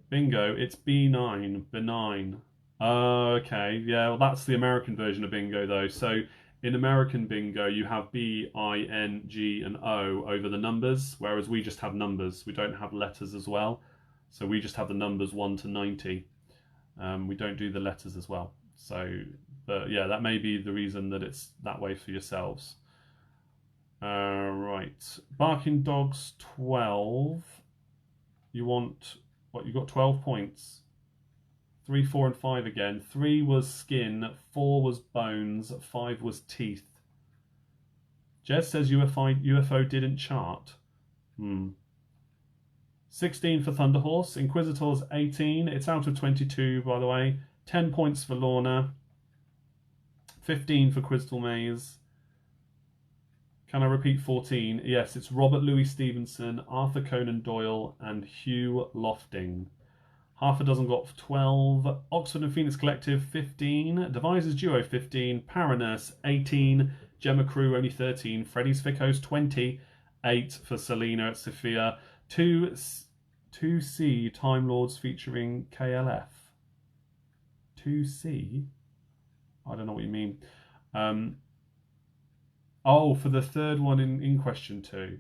Bingo. It's B9. Benign. Okay. Yeah, well, that's the American version of bingo, though. So in American bingo, you have B, I, N, G, and O over the numbers, whereas we just have numbers. We don't have letters as well. So we just have the numbers 1 to 90. We don't do the letters as well. So, but yeah, that may be the reason that it's that way for yourselves. Right. Barking dogs 12. You want, what, you got 12 points. 3, 4, and 5 again. 3 was skin, 4 was bones, 5 was teeth. Jez says UFO didn't chart. 16 for Thunderhorse. Inquisitors 18. It's out of 22, by the way. 10 points for Lorna. 15 for Crystal Maze. Can I repeat 14? Yes, it's Robert Louis Stevenson, Arthur Conan Doyle, and Hugh Lofting. Half a dozen got 12. Oxford and Phoenix Collective 15. Devisers Duo 15. Paranurse 18. Gemma Crew only 13. Freddy's Ficos 20. 8 for Selena at Sophia. 2C Time Lords featuring KLF. 2C? I don't know what you mean. Oh, for the third one in question 2.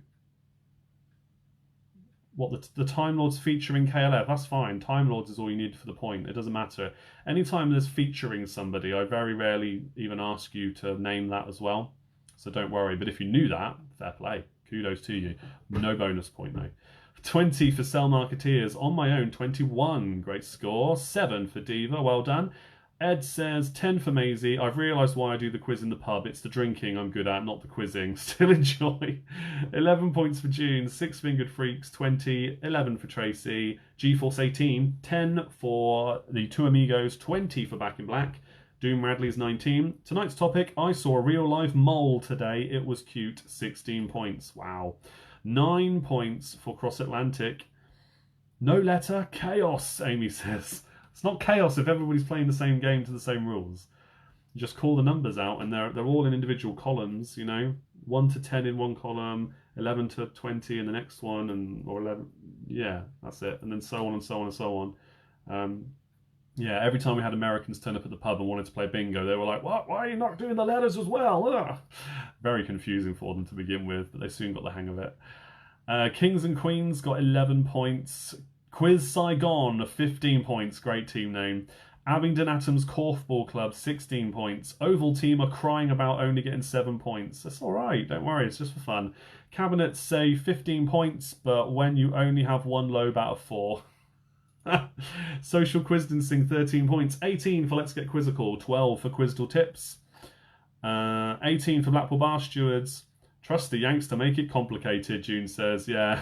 What, the Time Lords featuring KLF? That's fine. Time Lords is all you need for the point. It doesn't matter. Anytime there's featuring somebody, I very rarely even ask you to name that as well. So don't worry. But if you knew that, fair play. Kudos to you. No bonus point though. 20 for Cell Marketeers. On my own, 21. Great score. 7 for Diva. Well done. Ed says 10 for Maisie. I've realised why I do the quiz in the pub. It's the drinking I'm good at, not the quizzing. Still enjoy. 11 points for June. 6 Fingered Freaks. 20. 11 for Tracy. GeForce 18. 10 for the Two Amigos. 20 for Back in Black. Doom Radley's 19. Tonight's topic, I saw a real life mole today. It was cute. 16 points. Wow. 9 points for Cross Atlantic. No letter. Chaos, Amy says. It's not chaos if everybody's playing the same game to the same rules. You just call the numbers out, and they're all in individual columns. You know, 1 to 10 in one column, 11 to 20 in the next one, and or 11. Yeah, that's it, and then so on and so on and so on. Yeah, every time we had Americans turn up at the pub and wanted to play bingo, they were like, "What? Why are you not doing the letters as well?" Ugh. Very confusing for them to begin with, but they soon got the hang of it. Kings and Queens got 11 points. Quiz Saigon, 15 points. Great team name. Abingdon Atoms Korfball Club, 16 points. Oval Team are crying about only getting 7 points. That's all right. Don't worry. It's just for fun. Cabinets say 15 points, but when you only have 1 lobe out of 4. Social Quizdancing, 13 points. 18 for Let's Get Quizzical. 12 for Quizdle Tips. 18 for Blackpool Bar Stewards. Trust the Yanks to make it complicated, June says. Yeah.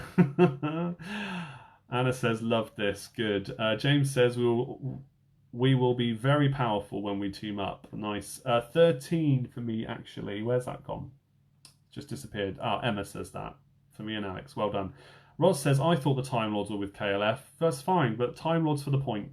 Anna says, loved this. Good. James says, we will be very powerful when we team up. Nice. 13 for me, actually. Where's that gone? Just disappeared. Oh, Emma says that. For me and Alex. Well done. Roz says, I thought the Time Lords were with KLF. That's fine, but Time Lords for the point.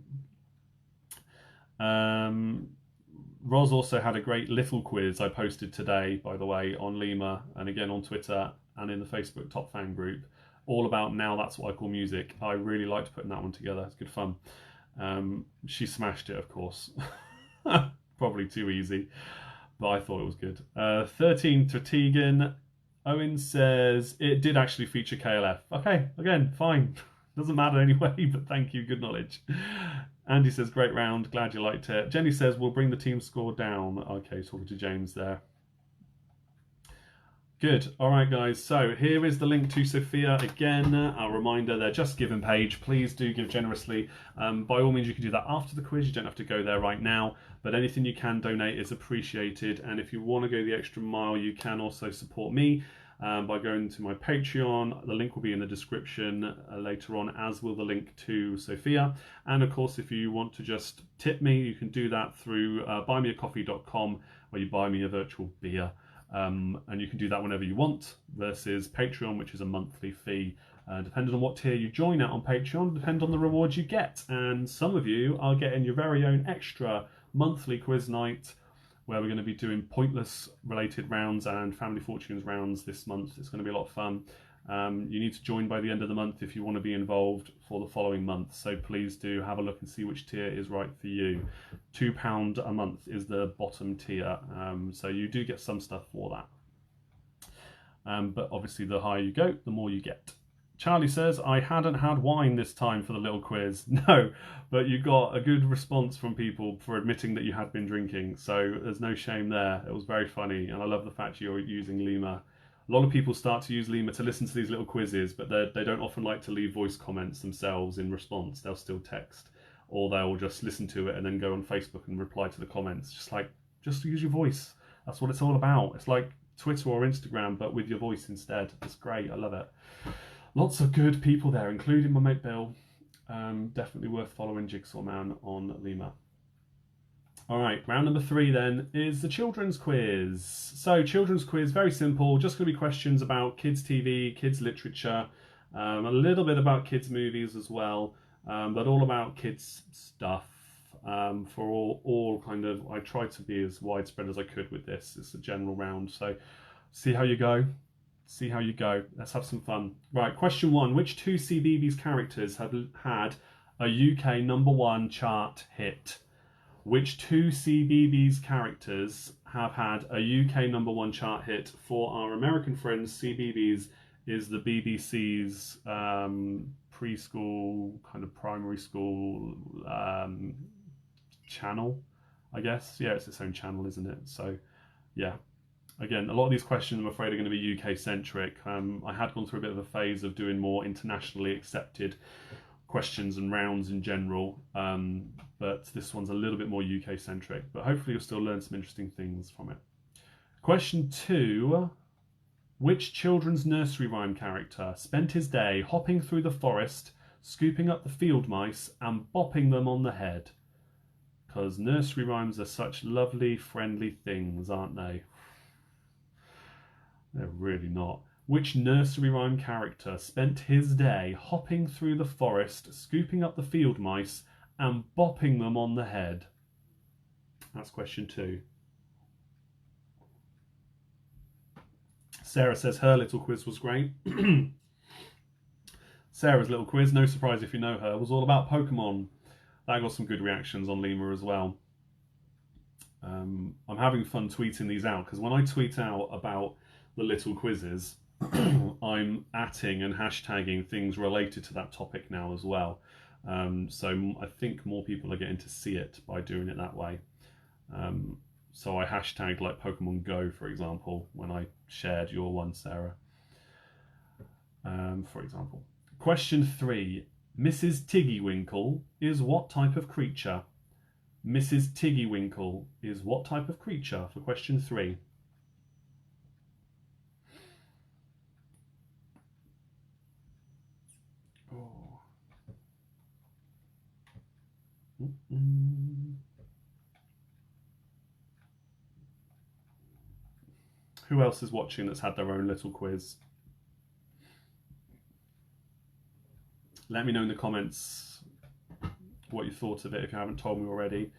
Roz also had a great little quiz I posted today, by the way, on Limor, and again on Twitter and in the Facebook Top Fan group. All about Now That's What I Call Music. I really liked putting that one together. It's good fun. She smashed it, of course. Probably too easy, but I thought it was good. 13 to Tegan. Owen says it did actually feature KLF. Okay, again, fine. Doesn't matter anyway, but thank you. Good knowledge. Andy says, great round. Glad you liked it. Jenny says, we'll bring the team score down. Okay, talking to James there. Good. All right, guys. So here is the link to Sophia again. A reminder, their Just Giving page. Please do give generously. By all means, you can do that after the quiz. You don't have to go there right now. But anything you can donate is appreciated. And if you want to go the extra mile, you can also support me. by going to my Patreon. The link will be in the description later on, as will the link to Sophia. And of course, if you want to just tip me, you can do that through buymeacoffee.com, where you buy me a virtual beer. And you can do that whenever you want, versus Patreon, which is a monthly fee. Depending on what tier you join at on Patreon, depend on the rewards you get. And some of you are getting your very own extra monthly quiz night, where we're going to be doing pointless related rounds and family fortunes rounds this month. It's going to be a lot of fun. You need to join by the end of the month if you want to be involved for the following month. So please do have a look and see which tier is right for you. £2 a month is the bottom tier. So you do get some stuff for that. But obviously the higher you go, the more you get. Charlie says, I hadn't had wine this time for the little quiz. No, but you got a good response from people for admitting that you had been drinking. So there's no shame there. It was very funny. And I love the fact you're using Limor. A lot of people start to use Limor to listen to these little quizzes, but they don't often like to leave voice comments themselves in response. They'll still text, or they'll just listen to it and then go on Facebook and reply to the comments. Just use your voice. That's what it's all about. It's like Twitter or Instagram, but with your voice instead. It's great. I love it. Lots of good people there, including my mate Bill. Definitely worth following Jigsaw Man on Limor. All right, round number 3 then is the children's quiz. So children's quiz, very simple, just going to be questions about kids' TV, kids' literature, a little bit about kids' movies as well, but all about kids' stuff. For all kind of, I tried to be as widespread as I could with this. It's a general round, so see how you go. See how you go. Let's have some fun. Right, question 1. Which 2 CBeebies characters have had a UK #1 chart hit? Which 2 CBeebies characters have had a UK #1 chart hit? For our American friends, CBeebies is the BBC's preschool, kind of primary school channel, I guess. Yeah, it's its own channel, isn't it? So, yeah. Again, a lot of these questions, I'm afraid, are going to be UK-centric. I had gone through a bit of a phase of doing more internationally accepted questions and rounds in general, but this one's a little bit more UK-centric. But hopefully you'll still learn some interesting things from it. Question 2. Which children's nursery rhyme character spent his day hopping through the forest, scooping up the field mice and bopping them on the head? Because nursery rhymes are such lovely, friendly things, aren't they? They're really not. Which nursery rhyme character spent his day hopping through the forest, scooping up the field mice and bopping them on the head? That's question 2. Sarah says her little quiz was great. Sarah's little quiz, no surprise if you know her, was all about Pokemon. That got some good reactions on Limor as well. I'm having fun tweeting these out, because when I tweet out about the little quizzes, I'm atting and hashtagging things related to that topic now as well. So I think more people are getting to see it by doing it that way. So I hashtagged like Pokemon Go, for example, when I shared your one, Sarah. For example. Question 3. Mrs. Tiggywinkle is what type of creature? Mrs. Tiggywinkle is what type of creature for question 3? Oh. Who else is watching that's had their own little quiz? Let me know in the comments what you thought of it if you haven't told me already.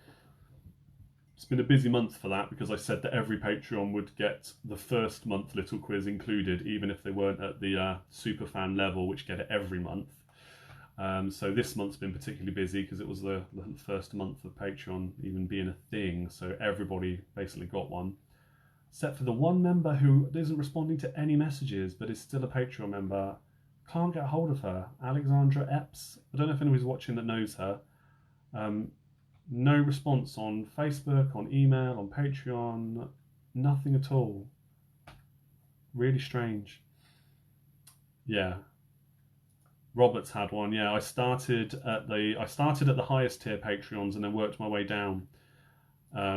It's been a busy month for that, because I said that every Patreon would get the first month little quiz included, even if they weren't at the superfan level, which get it every month. So this month's been particularly busy because it was the first month of Patreon even being a thing, so everybody basically got one. Except for the one member who isn't responding to any messages but is still a Patreon member. Can't get hold of her. Alexandra Epps. I don't know if anybody's watching that knows her. No response on Facebook, on email, on Patreon. Nothing at all. Really strange. Yeah. Robert's had one. Yeah, I started at the highest tier Patreons and then worked my way down.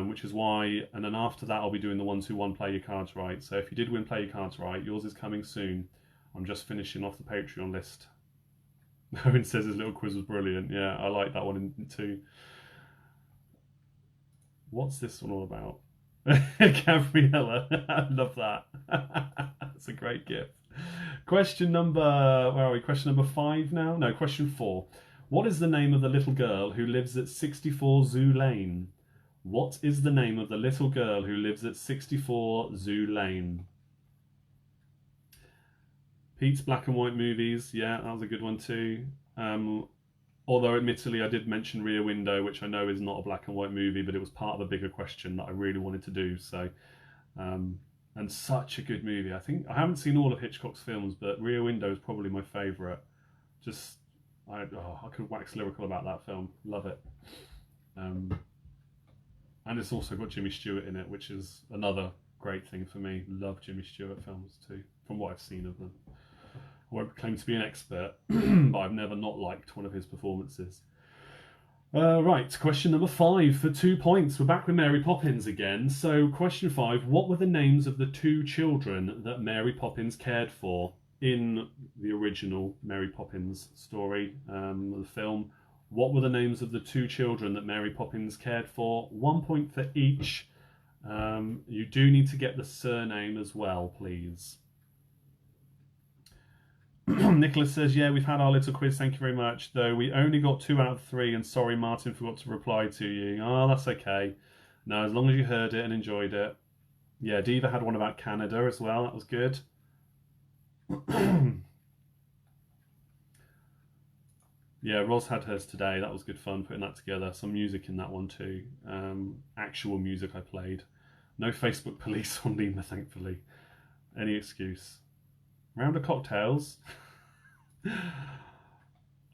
which is why, and then after that I'll be doing the ones who won Play Your Cards Right. So if you did win Play Your Cards Right, yours is coming soon. I'm just finishing off the Patreon list. Owen says his little quiz was brilliant. Yeah, I like that one too. What's this one all about? Gabriella, I love that. That's a great gift. Question number, where are we? Question number 5 now? No, question 4. What is the name of the little girl who lives at 64 Zoo Lane? What is the name of the little girl who lives at 64 Zoo Lane? Pete's Black and White Movies, yeah, that was a good one too. Although admittedly I did mention Rear Window, which I know is not a black and white movie, but it was part of a bigger question that I really wanted to do. So, and such a good movie. I think I haven't seen all of Hitchcock's films, but Rear Window is probably my favourite. Just, I could wax lyrical about that film. Love it. And it's also got Jimmy Stewart in it, which is another great thing for me. Love Jimmy Stewart films too, from what I've seen of them. I won't claim to be an expert, but I've never not liked one of his performances. Right, question number 5 for 2 points. We're back with Mary Poppins again. So question 5, what were the names of the 2 children that Mary Poppins cared for in the original Mary Poppins story, the film? What were the names of the 2 children that Mary Poppins cared for? 1 point for each. You do need to get the surname as well, please. Nicholas says, yeah, we've had our little quiz, thank you very much, though we only got 2 out of 3, and sorry Martin forgot to reply to you. Oh, that's okay. No, as long as you heard it and enjoyed it. Yeah, Diva had one about Canada as well, that was good. Yeah, Ros had hers today, that was good fun putting that together. Some music in that one too. Actual music I played. No Facebook police on Limor, thankfully. Any excuse. Round of cocktails.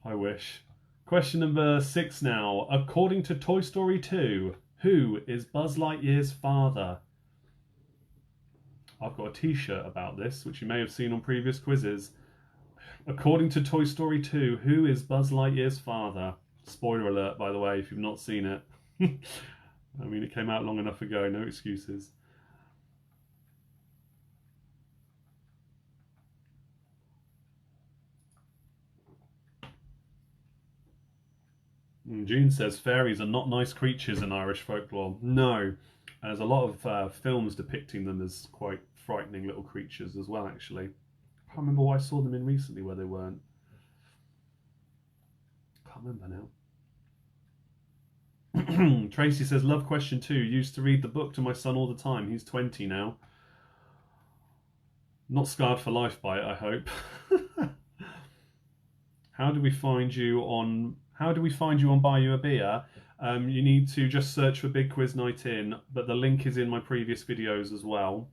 I wish. Question number 6 now. According to Toy Story 2, who is Buzz Lightyear's father? I've got a t-shirt about this, which you may have seen on previous quizzes. According to Toy Story 2, who is Buzz Lightyear's father? Spoiler alert, by the way, if you've not seen it. I mean, it came out long enough ago, no excuses. June says fairies are not nice creatures in Irish folklore. No, there's a lot of films depicting them as quite frightening little creatures as well, actually. I can't remember what I saw them in recently where they weren't. Can't remember now. Tracy says, love question 2. Used to read the book to my son all the time. He's 20 now. Not scarred for life by it, I hope. How do we find you on Buy You a Beer? You need to just search for BigQuizNightIn, but the link is in my previous videos as well,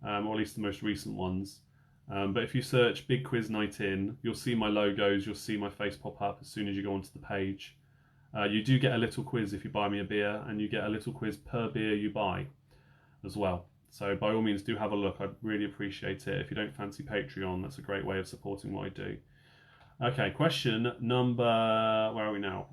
or at least the most recent ones. But if you search BigQuizNightIn, you'll see my logos, you'll see my face pop up as soon as you go onto the page. You do get a little quiz if you buy me a beer, and you get a little quiz per beer you buy as well. So by all means do have a look, I'd really appreciate it. If you don't fancy Patreon, that's a great way of supporting what I do. Okay, question number, where are we now?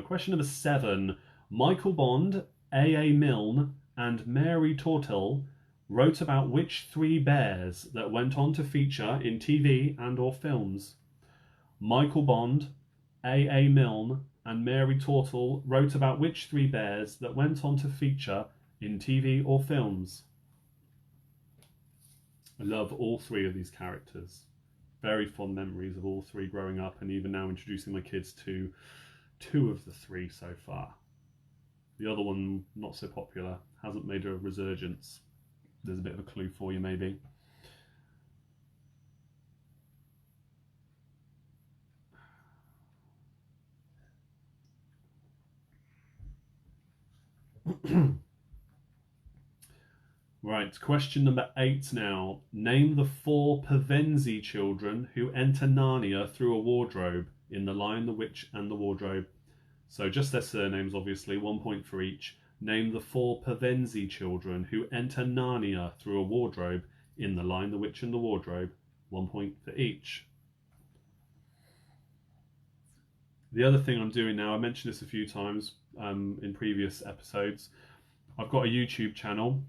Question number 7. Michael Bond, A.A. Milne, and Mary Tortle wrote about which 3 bears that went on to feature in TV and or films? Michael Bond, A.A. Milne, and Mary Tortle wrote about which 3 bears that went on to feature in TV or films? I love all 3 of these characters. Very fond memories of all 3 growing up, and even now introducing my kids to 2 of the 3 so far. The other one, not so popular, hasn't made a resurgence. There's a bit of a clue for you, maybe. Right, question number 8 now. Name the 4 Pevensie children who enter Narnia through a wardrobe in The Lion, the Witch and the Wardrobe. So just their surnames, obviously, 1 point for each. Name the 4 Pevensie children who enter Narnia through a wardrobe in The Lion, the Witch and the Wardrobe. 1 point for each. The other thing I'm doing now, I mentioned this a few times in previous episodes, I've got a YouTube channel.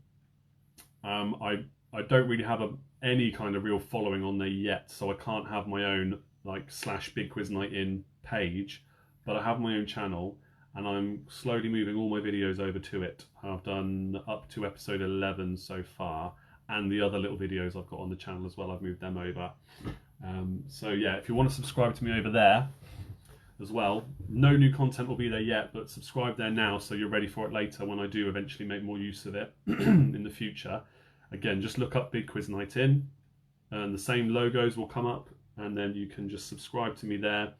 I don't really have any kind of real following on there yet, so I can't have my own like /BigQuizNightIn page, but I have my own channel, and I'm slowly moving all my videos over to it. I've done up to episode 11 so far, and the other little videos I've got on the channel as well, I've moved them over. So yeah, if you want to subscribe to me over there as well, no new content will be there yet, but subscribe there now so you're ready for it later when I do eventually make more use of it in the future. Again, just look up BigQuizNightIn and the same logos will come up, and then you can just subscribe to me there.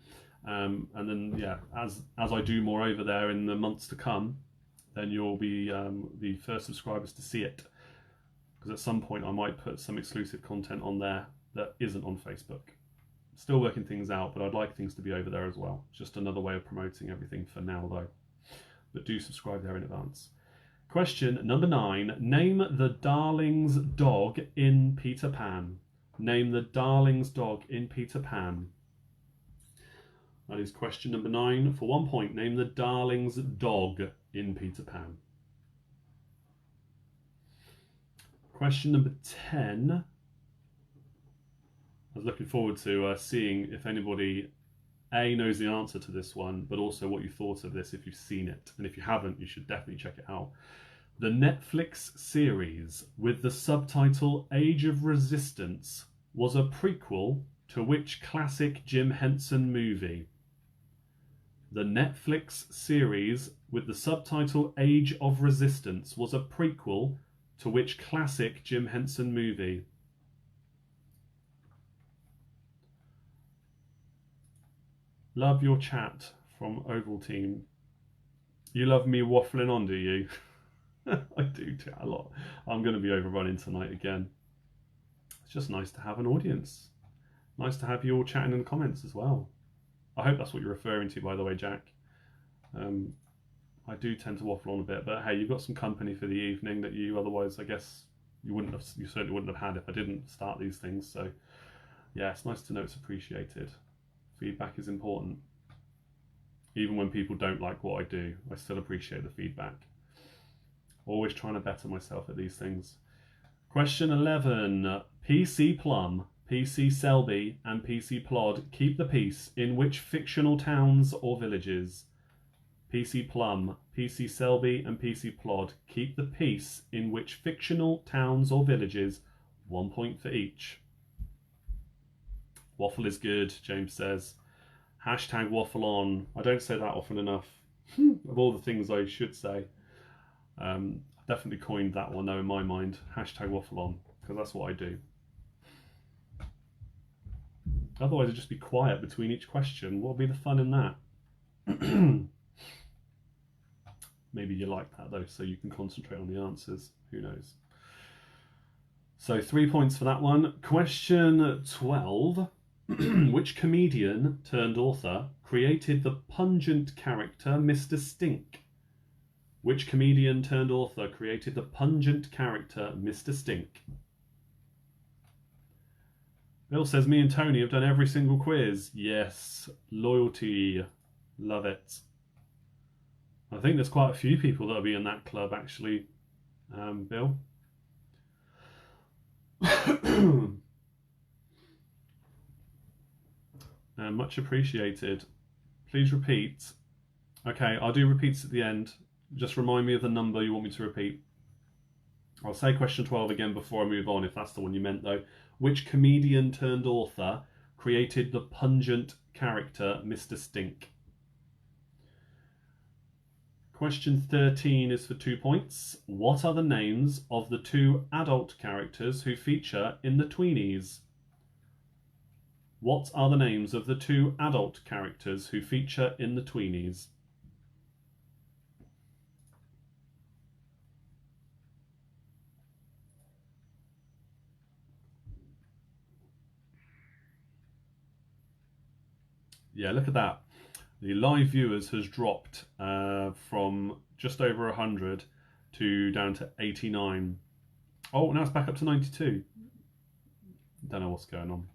And then yeah, as I do more over there in the months to come, then you'll be the first subscribers to see it, because at some point I might put some exclusive content on there that isn't on Facebook. Still working things out, but I'd like things to be over there as well. Just another way of promoting everything for now though. But do subscribe there in advance. Question number 9. Name the Darling's dog in Peter Pan. Name the Darling's dog in Peter Pan. That is question number 9 for 1 point. Name the Darling's dog in Peter Pan. Question number 10. I was looking forward to seeing if anybody knows the answer to this one, but also what you thought of this if you've seen it. And if you haven't, you should definitely check it out. The Netflix series with the subtitle Age of Resistance was a prequel to which classic Jim Henson movie? The Netflix series with the subtitle Age of Resistance was a prequel to which classic Jim Henson movie? Love your chat from Ovaltine. You love me waffling on, do you? I do chat a lot. I'm going to be overrunning tonight again. It's just nice to have an audience. Nice to have you all chatting in the comments as well. I hope that's what you're referring to, by the way, Jack. I do tend to waffle on a bit, but hey, you've got some company for the evening that you otherwise, I guess, you certainly wouldn't have had if I didn't start these things. So yeah, it's nice to know it's appreciated. Feedback is important. Even when people don't like what I do, I still appreciate the feedback. Always trying to better myself at these things. Question 11. PC Plum, PC Selby, and PC Plod keep the peace in which fictional towns or villages? PC Plum, PC Selby, and PC Plod keep the peace in which fictional towns or villages? 1 point for each. Waffle is good, James says. Hashtag waffle on. I don't say that often enough. Of all the things I should say. Definitely coined that one though in my mind. Hashtag waffle on, because that's what I do. Otherwise I'd just be quiet between each question. What would be the fun in that? Maybe you like that though, so you can concentrate on the answers. Who knows? So 3 points for that one. Question 12. Which comedian turned author created the pungent character Mr. Stink? Which comedian turned author created the pungent character Mr. Stink? Bill says, me and Tony have done every single quiz. Yes, loyalty. Love it. I think there's quite a few people that'll be in that club actually, Bill. Much appreciated. Please repeat. Okay, I'll do repeats at the end. Just remind me of the number you want me to repeat. I'll say question 12 again before I move on, if that's the one you meant though. Which comedian turned author created the pungent character Mr. Stink? Question 13 is for 2 points. What are the names of the 2 adult characters who feature in the Tweenies? What are the names of the 2 adult characters who feature in the Tweenies? Yeah, look at that. The live viewers has dropped from just over 100 to down to 89. Oh, now it's back up to 92. Don't know what's going on.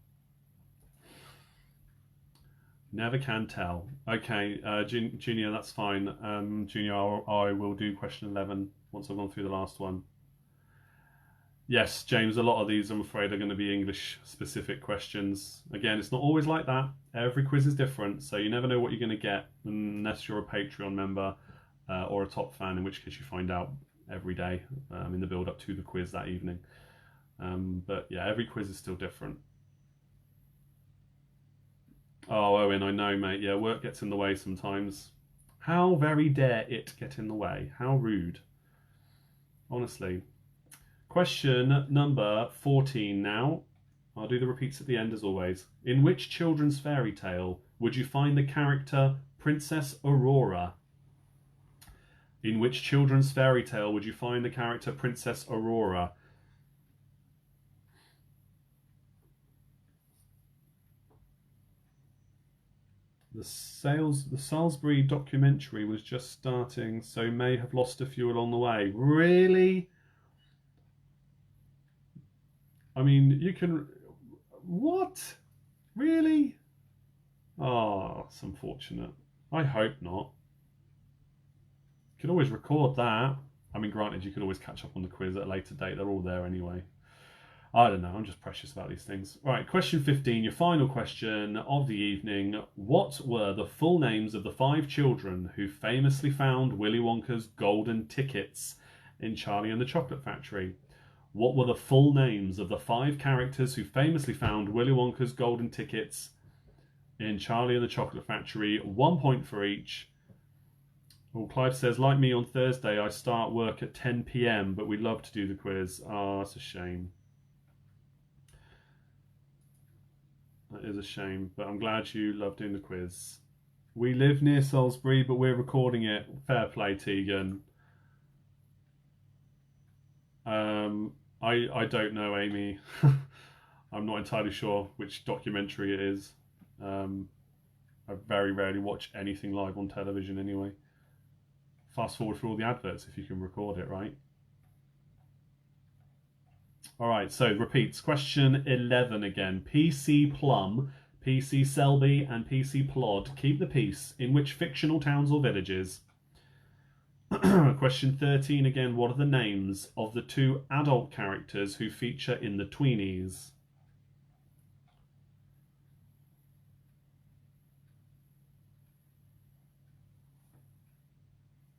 Never can tell. Okay, Junior, that's fine. Junior, I will do question 11 once I've gone through the last one. Yes, James, a lot of these, I'm afraid, are going to be English-specific questions. Again, it's not always like that. Every quiz is different, so you never know what you're going to get unless you're a Patreon member or a top fan, in which case you find out every day in the build-up to the quiz that evening. But yeah, every quiz is still different. Oh, Owen, I know, mate. Yeah, work gets in the way sometimes. How very dare it get in the way? How rude. Honestly. Question number 14 now. I'll do the repeats at the end as always. In which children's fairy tale would you find the character Princess Aurora? In which children's fairy tale would you find the character Princess Aurora? The Salisbury documentary was just starting, so may have lost a few along the way. Really? I mean, you can... What? Really? Oh, it's unfortunate. I hope not. You could always record that. I mean, granted, you could always catch up on the quiz at a later date. They're all there anyway. I don't know. I'm just precious about these things. Right, question 15, your final question of the evening. What were the full names of the 5 children who famously found Willy Wonka's golden tickets in Charlie and the Chocolate Factory? What were the full names of the 5 characters who famously found Willy Wonka's golden tickets in Charlie and the Chocolate Factory? 1 point for each. Well, Clive says, like me on Thursday, I start work at 10 p.m, but we'd love to do the quiz. Oh, that's a shame. That is a shame, but I'm glad you love doing the quiz. We live near Salisbury, but we're recording it. Fair play, Tegan. I don't know, Amy. I'm not entirely sure which documentary it is. I very rarely watch anything live on television anyway. Fast forward through all the adverts if you can record it, right? Alright, so repeats. Question 11 again. PC Plum, PC Selby, and PC Plod keep the peace in which fictional towns or villages? Question 13 again. What are the names of the 2 adult characters who feature in the Tweenies?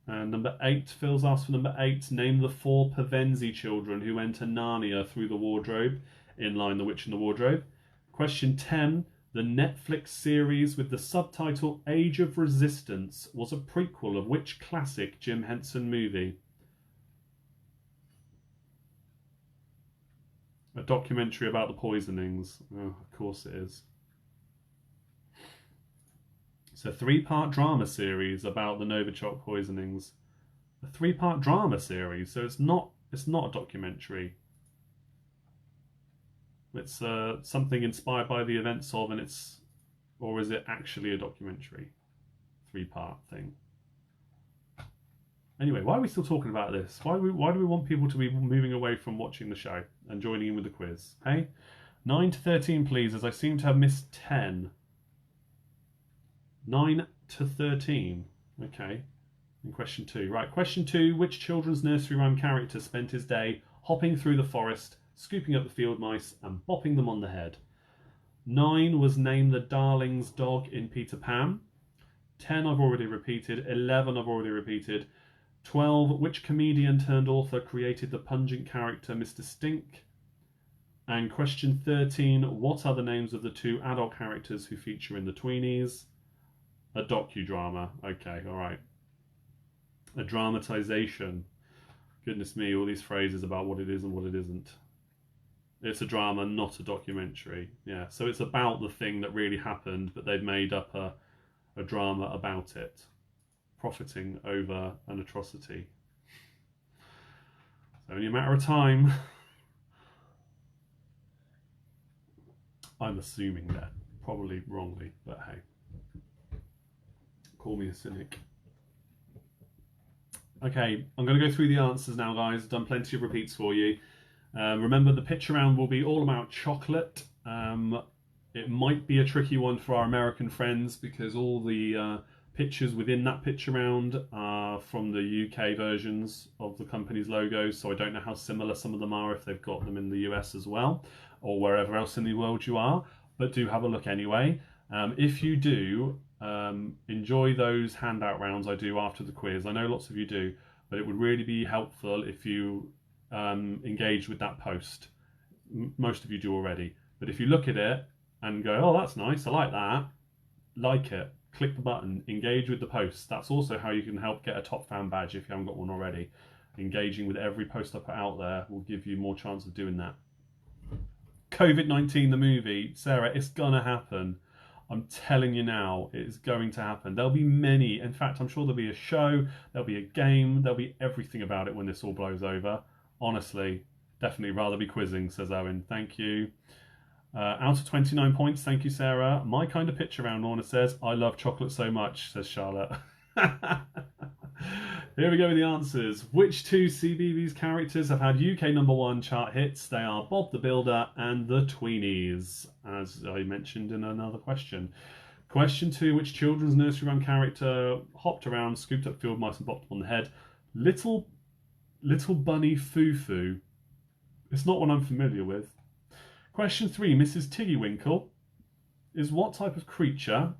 And number 8, Phil's asked for number 8. Name the 4 Pevensie children who enter Narnia through the wardrobe, in line The Witch in the Wardrobe. Question 10. The Netflix series with the subtitle Age of Resistance was a prequel of which classic Jim Henson movie? A documentary about the poisonings. Oh, of course it is. It's a 3-part drama series about the Novichok poisonings. A 3-part drama series, so it's not a documentary. It's something inspired by the events of, or is it actually a documentary? 3-part thing. Anyway, why are we still talking about this? Why do we want people to be moving away from watching the show and joining in with the quiz? Hey, 9 to 13, please, as I seem to have missed 10. 9 to 13. Okay. And question 2. Right, question 2. Which children's nursery rhyme character spent his day hopping through the forest, scooping up the field mice and bopping them on the head? 9 was Name the Darling's dog in Peter Pan. 10 I've already repeated. 11 I've already repeated. 12, which comedian turned author created the pungent character Mr. Stink? And question 13, what are the names of the 2 adult characters who feature in the Tweenies? A docudrama. Okay, alright. A dramatization. Goodness me, all these phrases about what it is and what it isn't. It's a drama, not a documentary. Yeah, so it's about the thing that really happened, but they've made up a drama about it, profiting over an atrocity. It's only a matter of time. I'm assuming that, probably wrongly, but hey. Call me a cynic. Okay, I'm going to go through the answers now, guys. I've done plenty of repeats for you. Remember, the picture round will be all about chocolate. It might be a tricky one for our American friends because all the pictures within that picture round are from the UK versions of the company's logos, so I don't know how similar some of them are if they've got them in the US as well, or wherever else in the world you are, but do have a look anyway. If you do, enjoy those handout rounds I do after the quiz. I know lots of you do, but it would really be helpful if you engage with that post. Most of you do already, but if you look at it and go, oh, that's nice, I like it, click the button, engage with the posts. That's also how you can help get a top fan badge if you haven't got one already. Engaging with every post I put out there will give you more chance of doing that. COVID-19 the movie, Sarah, it's gonna happen. I'm telling you now, it's going to happen. There'll be many, in fact, I'm sure there'll be a show, there'll be a game, there'll be everything about it when this all blows over. Honestly, definitely rather be quizzing, says Owen. Thank you. Out of 29 points, thank you, Sarah. My kind of picture round, Lorna says. I love chocolate so much, says Charlotte. Here we go with the answers. Which two CBeebies characters have had UK #1 chart hits? They are Bob the Builder and the Tweenies, as I mentioned in another question. Question 2, which children's nursery rhyme character hopped around, scooped up field mice and bopped them on the head? Little Bunny Foo-Foo. It's not one I'm familiar with. Question 3, Mrs. Tiggywinkle is what type of creature?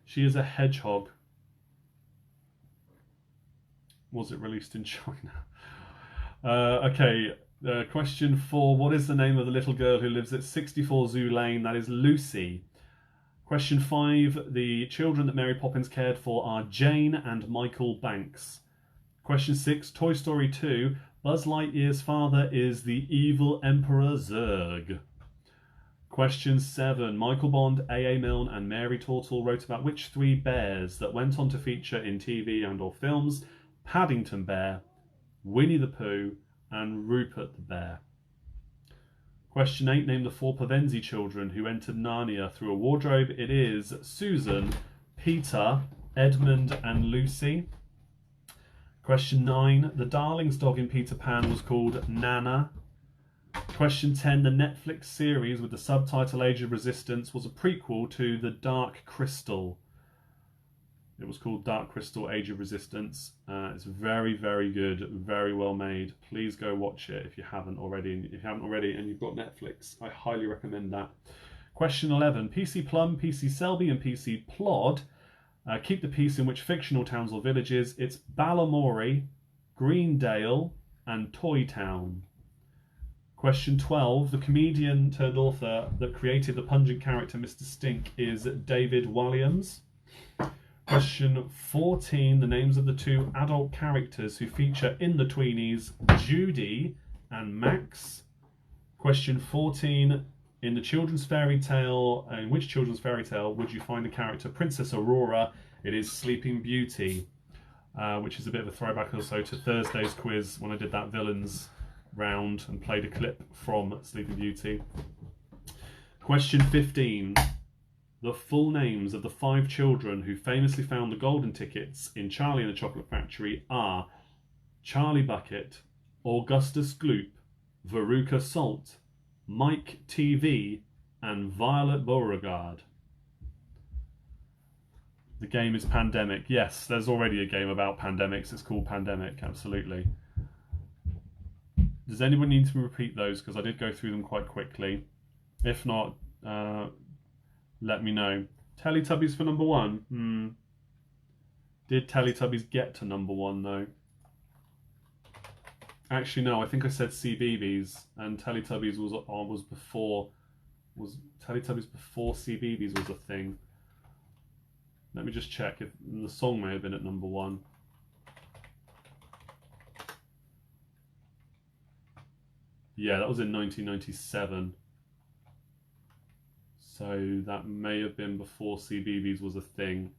She is a hedgehog. Was it released in China? Okay, question 4, what is the name of the little girl who lives at 64 Zoo Lane? That is Lucy. Question 5, the children that Mary Poppins cared for are Jane and Michael Banks. Question 6, Toy Story 2, Buzz Lightyear's father is the evil Emperor Zurg. Question 7. Michael Bond, A.A. Milne and Mary Tortle wrote about which 3 bears that went on to feature in TV and or films? Paddington Bear, Winnie the Pooh and Rupert the Bear. Question 8. Name the 4 Pavenzi children who entered Narnia through a wardrobe. It is Susan, Peter, Edmund and Lucy. Question 9. The Darling's dog in Peter Pan was called Nana. Question 10. The Netflix series with the subtitle Age of Resistance was a prequel to The Dark Crystal. It was called Dark Crystal Age of Resistance. It's very, very good, very well made. Please go watch it if you haven't already. And if you haven't already and you've got Netflix, I highly recommend that. Question 11. PC Plum, PC Selby and PC Plod keep the peace in which fictional towns or villages? It's Balamory, Greendale and Toy Town. Question 12. The comedian turned author that created the pungent character Mr. Stink is David Walliams. Question 14. The names of the 2 adult characters who feature in the Tweenies, Judy and Max. Question 14. In the children's fairy tale, in which children's fairy tale would you find the character Princess Aurora? It is Sleeping Beauty, which is a bit of a throwback also to Thursday's quiz when I did that villains round and played a clip from Sleeping Beauty. Question 15. The full names of the 5 children who famously found the golden tickets in Charlie and the Chocolate Factory are Charlie Bucket, Augustus Gloop, Veruca Salt, Mike TV and Violet Beauregard. The game is Pandemic. Yes, there's already a game about pandemics. It's called Pandemic, absolutely. Does anyone need to repeat those? Because I did go through them quite quickly. If not, let me know. Teletubbies for #1. Did Teletubbies get to #1 though? Actually, no. I think I said CBeebies, and Teletubbies was before. Was Teletubbies before CBeebies was a thing? Let me just check if the song may have been at #1. Yeah, that was in 1997. So that may have been before CBeebies was a thing.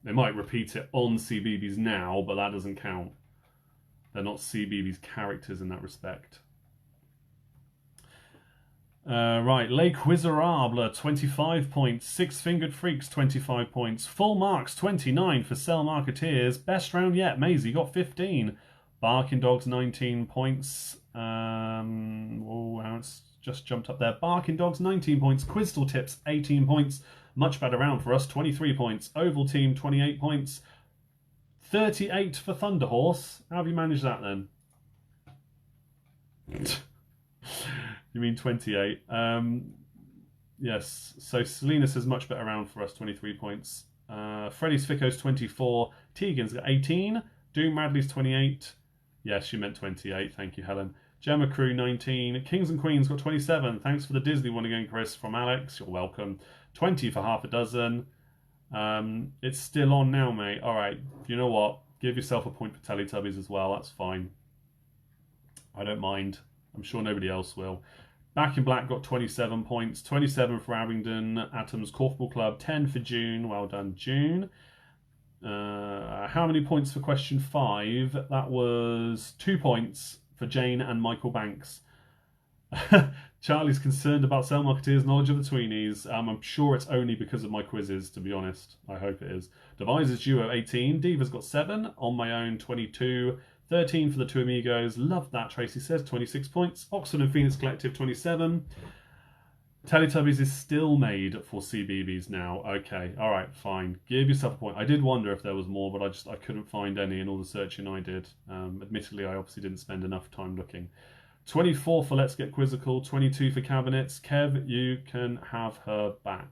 They might repeat it on CBeebies now, but that doesn't count. They're not CBeebies characters in that respect. Right, Les Quizerables, 25 points. Six Fingered Freaks, 25 points. Full marks, 29 for Cell Marketeers. Best round yet, Maisie got 15. Barking Dogs, 19 points. Oh, wow, it's just jumped up there. Barking Dogs, 19 points. Quiztal Tips, 18 points. Much better round for us, 23 points. Oval Team, 28 points. 38 for Thunderhorse. How have you managed that then? You mean 28? Yes, so Selena says much better round for us, 23 points. Freddy's Ficco's 24. Tegan's got 18. Doom Radley's 28. Yes, you meant 28. Thank you, Helen. Gemma Crew, 19. Kings and Queens got 27. Thanks for the Disney one again, Chris, from Alex. You're welcome. 20 for half a dozen. It's still on now, mate. All right, you know what? Give yourself a point for Teletubbies as well. That's fine. I don't mind. I'm sure nobody else will. Back in Black got 27 points. 27 for Abingdon. Atoms Corfball Club. 10 for June. Well done, June. How many points for question 5? That was 2 points for Jane and Michael Banks. Charlie's concerned about cell marketeers' knowledge of the tweenies. I'm sure it's only because of my quizzes, to be honest. I hope it is. Devises Duo, 18. Diva's got 7. On My Own, 22. 13 for the Two Amigos. Love that, Tracy says. 26 points. Oxford and Phoenix Collective, 27. Teletubbies is still made for CBeebies now. Okay, all right, fine. Give yourself a point. I did wonder if there was more, but I couldn't find any in all the searching I did. Admittedly, I obviously didn't spend enough time looking. 24 for Let's Get Quizzical. 22 for Cabinets. Kev, you can have her back.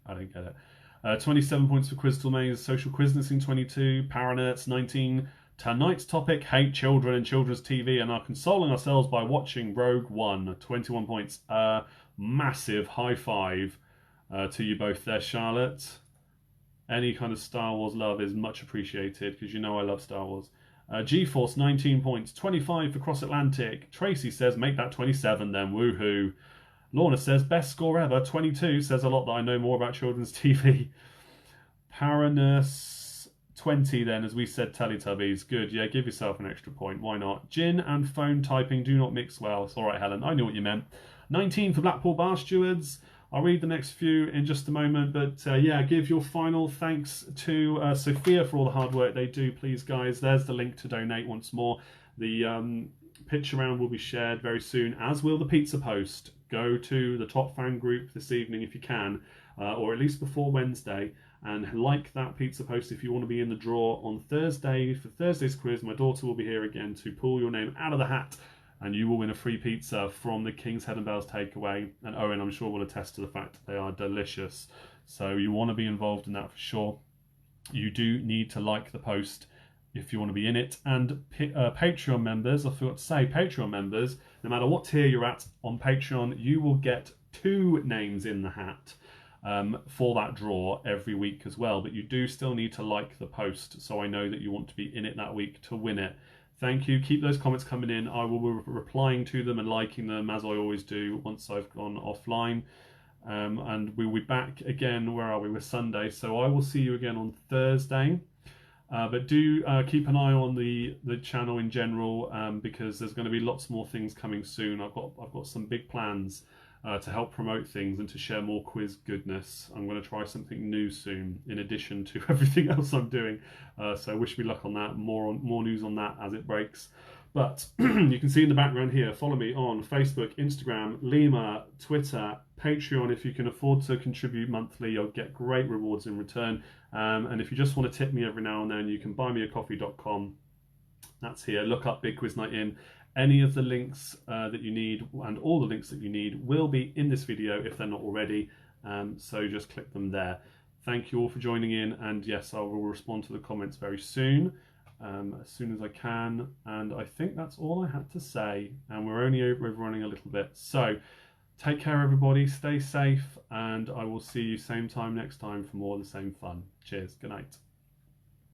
I don't get it. 27 points for Quizzical Maze. Social Quiznessing, 22. Paranerts, 19. Tonight's topic, hate children and children's TV and are consoling ourselves by watching Rogue One. 21 points. Massive high five to you both there, Charlotte. Any kind of Star Wars love is much appreciated because you know I love Star Wars. GeForce, 19 points. 25 for Cross Atlantic. Tracy says, make that 27 then, woohoo. Lorna says, best score ever. 22 says a lot that I know more about children's TV. Paranurse, 20 then, as we said, Teletubbies. Good, yeah, give yourself an extra point. Why not? Gin and phone typing do not mix well. It's all right, Helen. I knew what you meant. 19 for Blackpool Bar Stewards. I'll read the next few in just a moment, but yeah, give your final thanks to Sophia for all the hard work they do, please, guys. There's the link to donate once more. The picture round will be shared very soon, as will the pizza post. Go to the top fan group this evening if you can, or at least before Wednesday, and like that pizza post if you want to be in the draw on Thursday. For Thursday's quiz, my daughter will be here again to pull your name out of the hat, and you will win a free pizza from the King's Head and Bells takeaway. And Owen, I'm sure, will attest to the fact that they are delicious. So you want to be involved in that for sure. You do need to like the post if you want to be in it. And Patreon members, I forgot to say, Patreon members, no matter what tier you're at on Patreon, you will get 2 names in the hat for that draw every week as well. But you do still need to like the post, so I know that you want to be in it that week to win it. Thank you. Keep those comments coming in. I will be replying to them and liking them, as I always do, once I've gone offline. And we'll be back again, where are we? We're Sunday, so I will see you again on Thursday. But do keep an eye on the channel in general, because there's going to be lots more things coming soon. I've got some big plans to help promote things and to share more quiz goodness. I'm going to try something new soon, in addition to everything else I'm doing. So wish me luck on that. More news on that as it breaks. But you can see in the background here, follow me on Facebook, Instagram, Limor, Twitter, Patreon. If you can afford to contribute monthly, you'll get great rewards in return. And if you just want to tip me every now and then, you can buymeacoffee.com. That's here. Look up BigQuizNightIn. Any of the links that you need, and all the links that you need, will be in this video if they're not already. So just click them there. Thank you all for joining in. And yes, I will respond to the comments very soon. As soon as I can, and I think that's all I had to say, and we're only overrunning a little bit, so take care everybody, stay safe, and I will see you same time next time for more of the same fun. Cheers, good night.